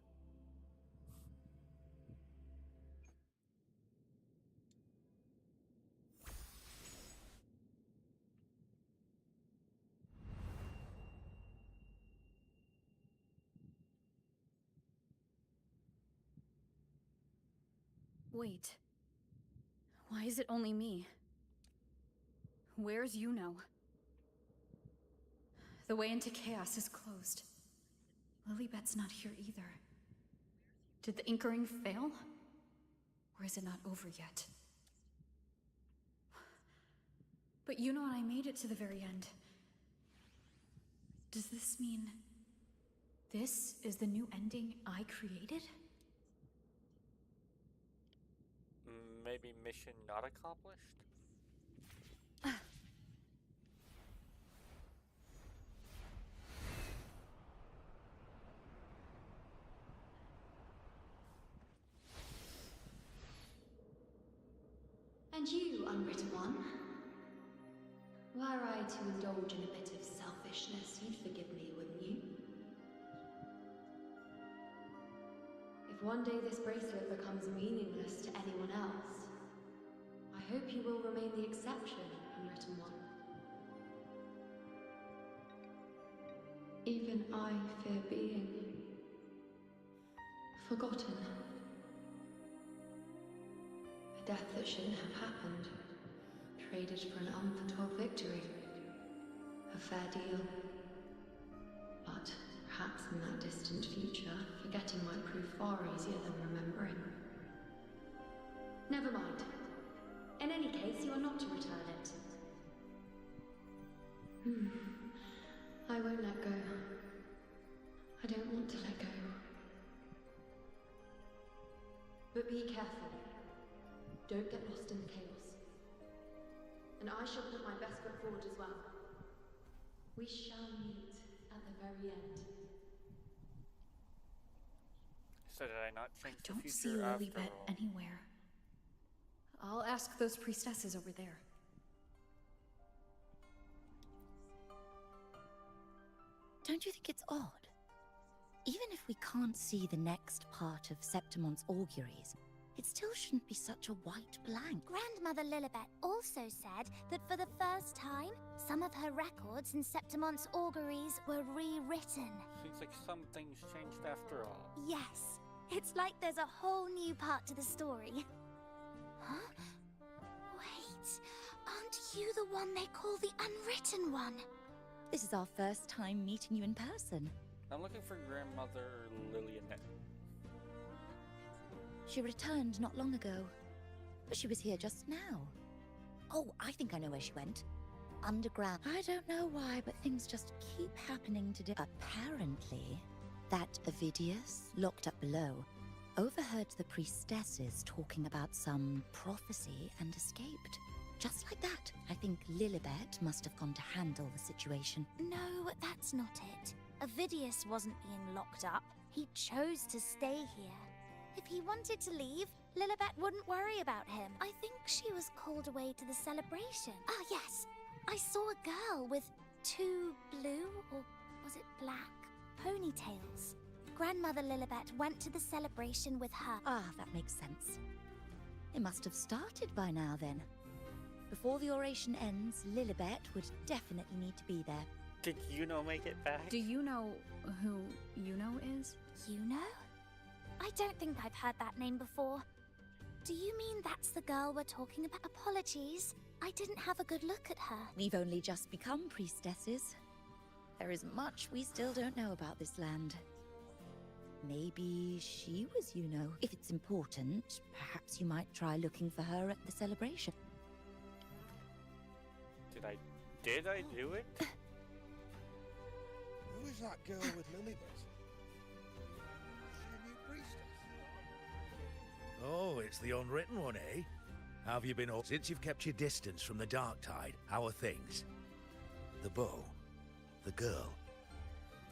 Wait. Why is it only me? Where's Yuno? The way into chaos is closed. Lilybet's not here either. Did the inkering fail? Or is it not over yet? But Yuno and I made it to the very end. Does this mean... this is the new ending I created? Maybe mission not accomplished? And you, unwritten one? Were I to indulge in a bit of selfishness, you'd forgive me, wouldn't you? If one day this bracelet becomes meaningless to anyone else, I hope you will remain the exception, unwritten one. Even I fear being forgotten. A death that shouldn't have happened, traded for an unforetold victory. A fair deal. But perhaps in that distant future, forgetting might prove far easier than remembering. Never mind. In any case, you are not to return it. I won't let go. I don't want to let go. But be careful. Don't get lost in the chaos. And I shall put my best foot forward as well. We shall meet at the very end. So did I not change the Don't future see after Lilybet all? anywhere. I'll ask those priestesses over there. Don't you think it's odd? Even if we can't see the next part of Septimon's auguries, it still shouldn't be such a white blank. Grandmother Lilibet also said that for the first time, some of her records in Septimon's auguries were rewritten. Seems like some things changed after all. Yes, it's like there's a whole new part to the story. Huh? Wait, aren't you the one they call the Unwritten One? This is our first time meeting you in person. I'm looking for Grandmother Lillianette. She returned not long ago, but she was here just now. Oh, I think I know where she went. Underground. I don't know why, but things just keep happening today. Apparently, that Ovidius, locked up below, overheard the priestesses talking about some prophecy and escaped. Just like that. I think Lilibet must have gone to handle the situation. No, that's not it. Ovidius wasn't being locked up. He chose to stay here. If he wanted to leave, Lilibet wouldn't worry about him. I think she was called away to the celebration. Ah, yes. I saw a girl with 2 blue, or was it black, ponytails. Grandmother Lilibet went to the celebration with her. Ah, that makes sense. It must have started by now then. Before the oration ends, Lilibet would definitely need to be there. Did Yuno make it back? Do you know who Yuno is? Yuno? I don't think I've heard that name before. Do you mean that's the girl we're talking about? Apologies, I didn't have a good look at her. We've only just become priestesses. There is much we still don't know about this land. Maybe she was Yuno. If it's important, perhaps you might try looking for her at the celebration. Did I do it? Who is that girl with Lilibet? Is she a new priestess? Oh, it's the unwritten one, eh? How have you been all since you've kept your distance from the dark tide? How are things? The bow, the girl,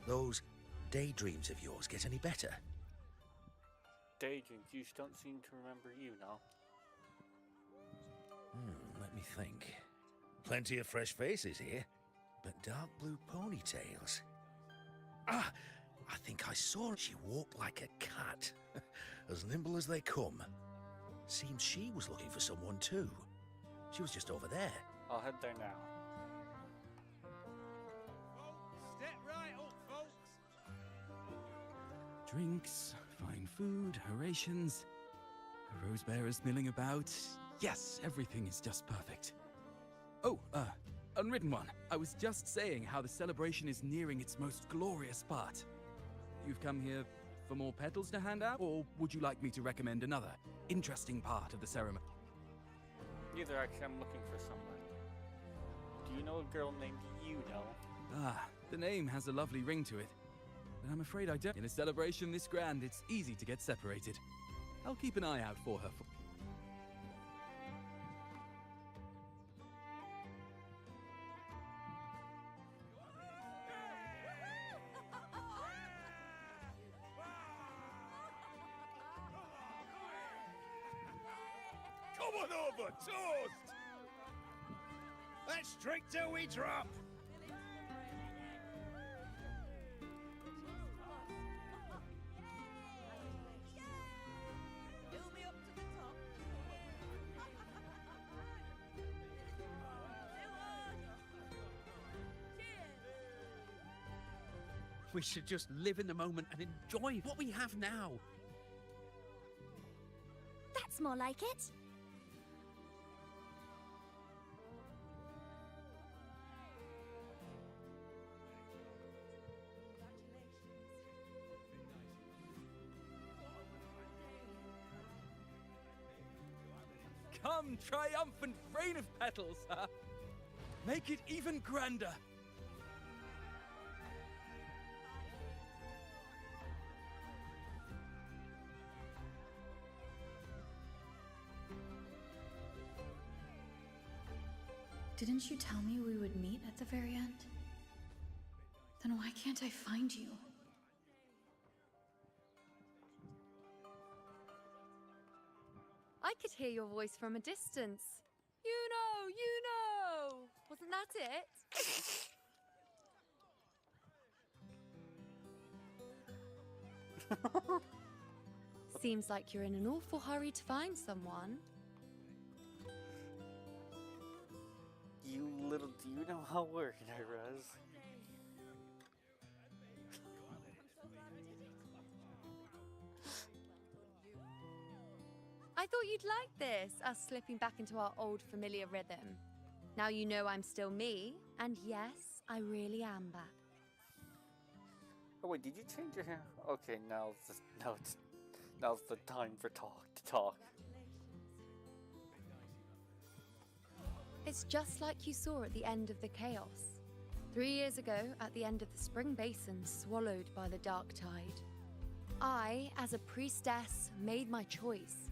those daydreams of yours get any better? Daydreams, you don't seem to remember Yuno. Let me think. Plenty of fresh faces here, but dark blue ponytails. Ah, I think I saw her. She walked like a cat, as nimble as they come. Seems she was looking for someone too. She was just over there. I'll head there now. Step right up, folks. Drinks, fine food, orations, a rose bearers milling about. Yes, everything is just perfect. Oh, unwritten one. I was just saying how the celebration is nearing its most glorious part. You've come here for more petals to hand out, or would you like me to recommend another interesting part of the ceremony? Neither, actually, I'm looking for someone. Do you know a girl named Yuno? Ah, the name has a lovely ring to it, but I'm afraid I don't. In a celebration this grand, it's easy to get separated. I'll keep an eye out for her. Come on over, toast! Let's drink till we drop! We should just live in the moment and enjoy what we have now. That's more like it. Come, triumphant rain of petals, huh? Make it even grander. Didn't you tell me we would meet at the very end? Then why can't I find you? I could hear your voice from a distance. You know! Wasn't that it? Seems like you're in an awful hurry to find someone. You little do you know how worried I was. I thought you'd like this, us slipping back into our old familiar rhythm. Now you know I'm still me, and yes, I really am back. Oh wait, did you change your hair? Okay, now's the time for talk. talk. It's just like you saw at the end of the chaos. 3 years ago, at the end of the spring basin swallowed by the dark tide. I, as a priestess, made my choice.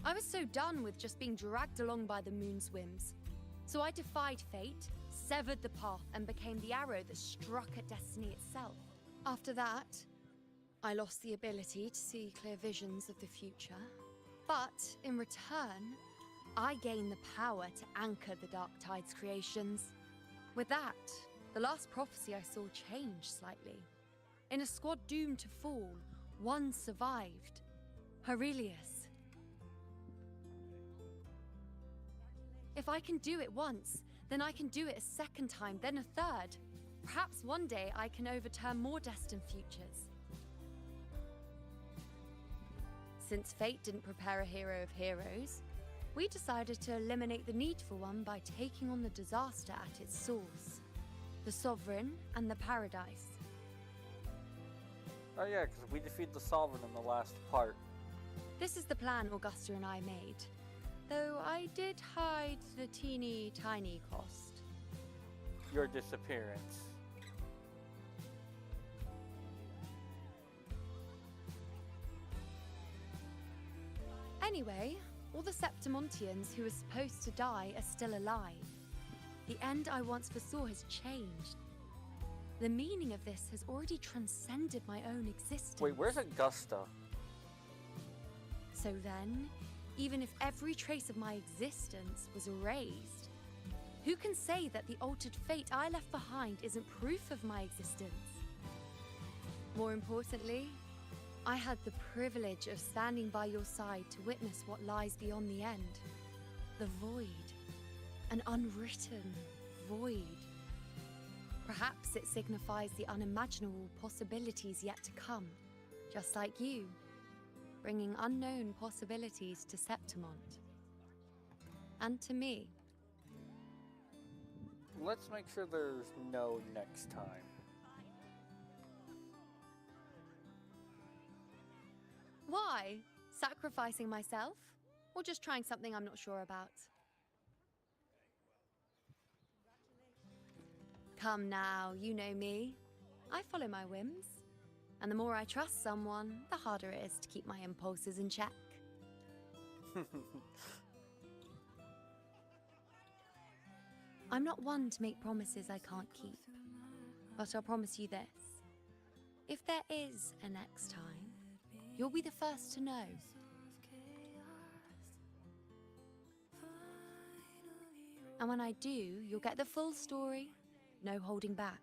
I was so done with just being dragged along by the moon's whims. So I defied fate, severed the path, and became the arrow that struck at destiny itself. After that, I lost the ability to see clear visions of the future. But in return, I gained the power to anchor the Dark Tide's creations. With that, the last prophecy I saw changed slightly. In a squad doomed to fall, one survived. Aurelius. If I can do it once, then I can do it a second time, then a third. Perhaps one day I can overturn more destined futures. Since fate didn't prepare a hero of heroes, we decided to eliminate the need for one by taking on the disaster at its source. The Sovereign and the Paradise. Oh yeah, because we defeated the Sovereign in the last part. This is the plan Augusta and I made. Though I did hide the teeny tiny cost. Your disappearance. Anyway, all the Septimontians who were supposed to die are still alive. The end I once foresaw has changed. The meaning of this has already transcended my own existence. Wait, where's Augusta? So then, even if every trace of my existence was erased, who can say that the altered fate I left behind isn't proof of my existence? More importantly, I had the privilege of standing by your side to witness what lies beyond the end. The void. An unwritten void. Perhaps it signifies the unimaginable possibilities yet to come, just like you, bringing unknown possibilities to Septimont. And to me. Let's make sure there's no next time. Why? Sacrificing myself? Or just trying something I'm not sure about? Come now, you know me. I follow my whims. And the more I trust someone, the harder it is to keep my impulses in check. I'm not one to make promises I can't keep. But I'll promise you this. If there is a next time, you'll be the first to know. And when I do, you'll get the full story, no holding back.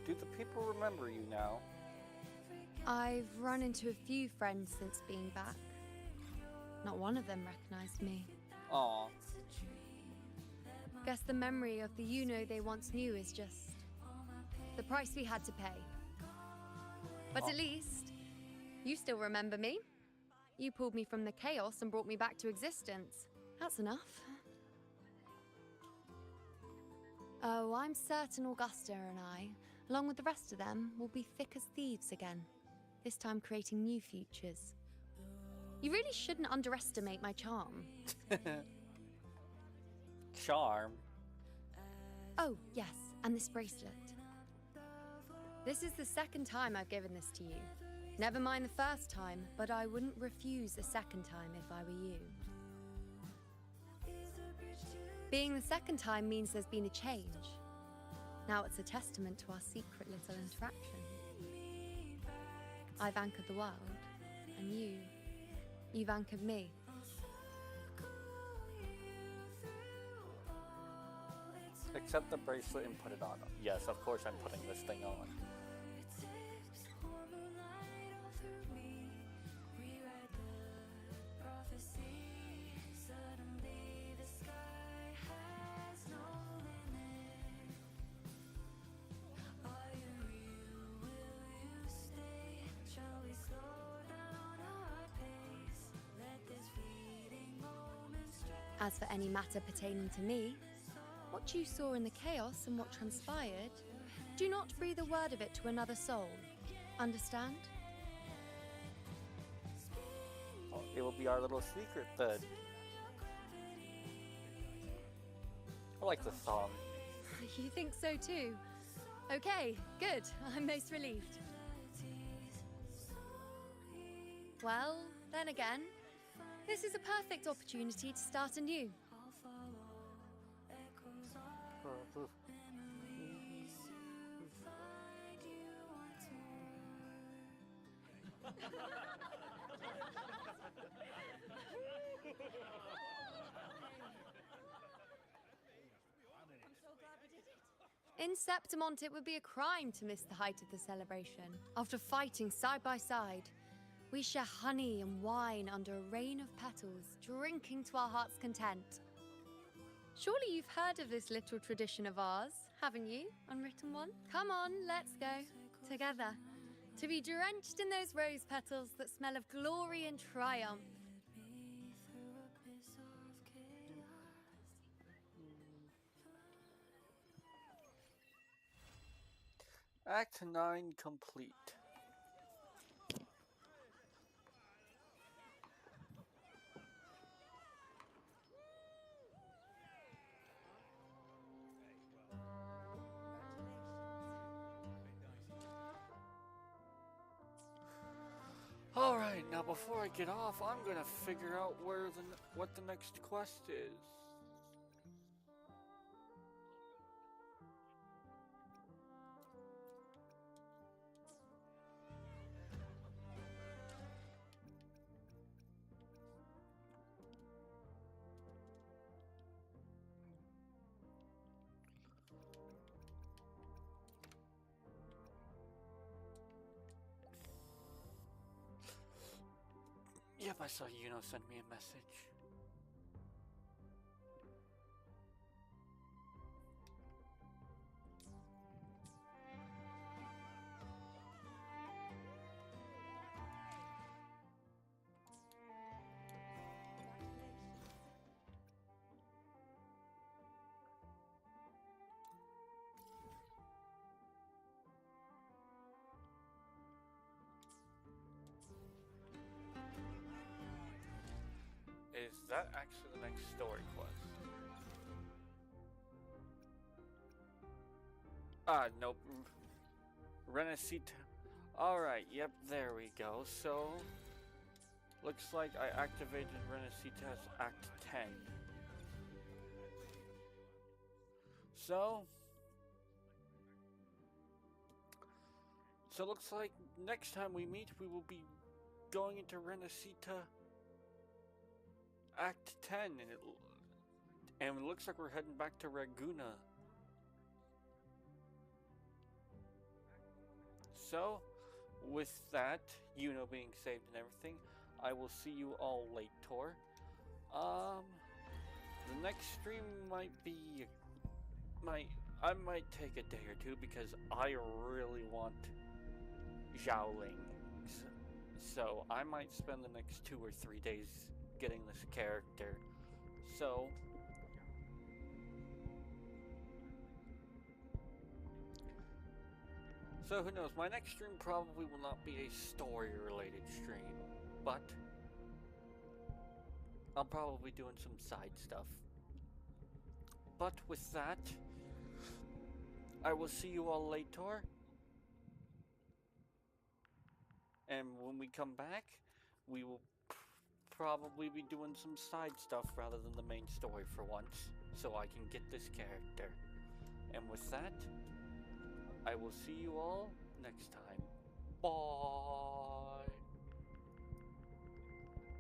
Do the people remember you now? I've run into a few friends since being back. Not one of them recognized me. Aw. Guess the memory of the you-know they once knew is just the price we had to pay. But at least, you still remember me. You pulled me from the chaos and brought me back to existence. That's enough. Oh, I'm certain Augusta and I, along with the rest of them, will be thick as thieves again. This time creating new futures. You really shouldn't underestimate my charm. Charm? Oh, yes, and this bracelet. This is the second time I've given this to you. Never mind the first time, but I wouldn't refuse a second time if I were you. Being the second time means there's been a change. Now it's a testament to our secret little interaction. I've anchored the world, and you've anchored me. Accept the bracelet and put it on. Yes, of course I'm putting this thing on. As for any matter pertaining to me, what you saw in the chaos and what transpired, do not breathe a word of it to another soul. Understand? Well, it will be our little secret then. I like the song. You think so too? Okay, good. I'm most relieved. Well, then again, this is a perfect opportunity to start anew. In Septimont, it would be a crime to miss the height of the celebration. After fighting side by side, we share honey and wine under a rain of petals, drinking to our heart's content. Surely you've heard of this little tradition of ours, haven't you, Unwritten One? Come on, let's go. Together. To be drenched in those rose petals that smell of glory and triumph. Act 9 complete. Alright, now before I get off, I'm gonna figure out what the next quest is. Yep, I saw Yuno send me a message. Is that actually the next story quest? Ah, nope. Rinascita. Alright, yep, there we go. So, looks like I activated Rinascita as Act 10. So looks like next time we meet, we will be going into Rinascita Act 10, and it looks like we're heading back to Raguna. So, with that, being saved and everything, I will see you all later. The next stream might be I might take a day or two because I really want Xiaolings. So I might spend the next 2 or 3 days getting this character. So who knows, my next stream probably will not be a story related stream, but I'll probably be doing some side stuff. But with that, I will see you all later. And when we come back, we will probably be doing some side stuff rather than the main story for once, so I can get this character. And with that, I will see you all next time. Bye!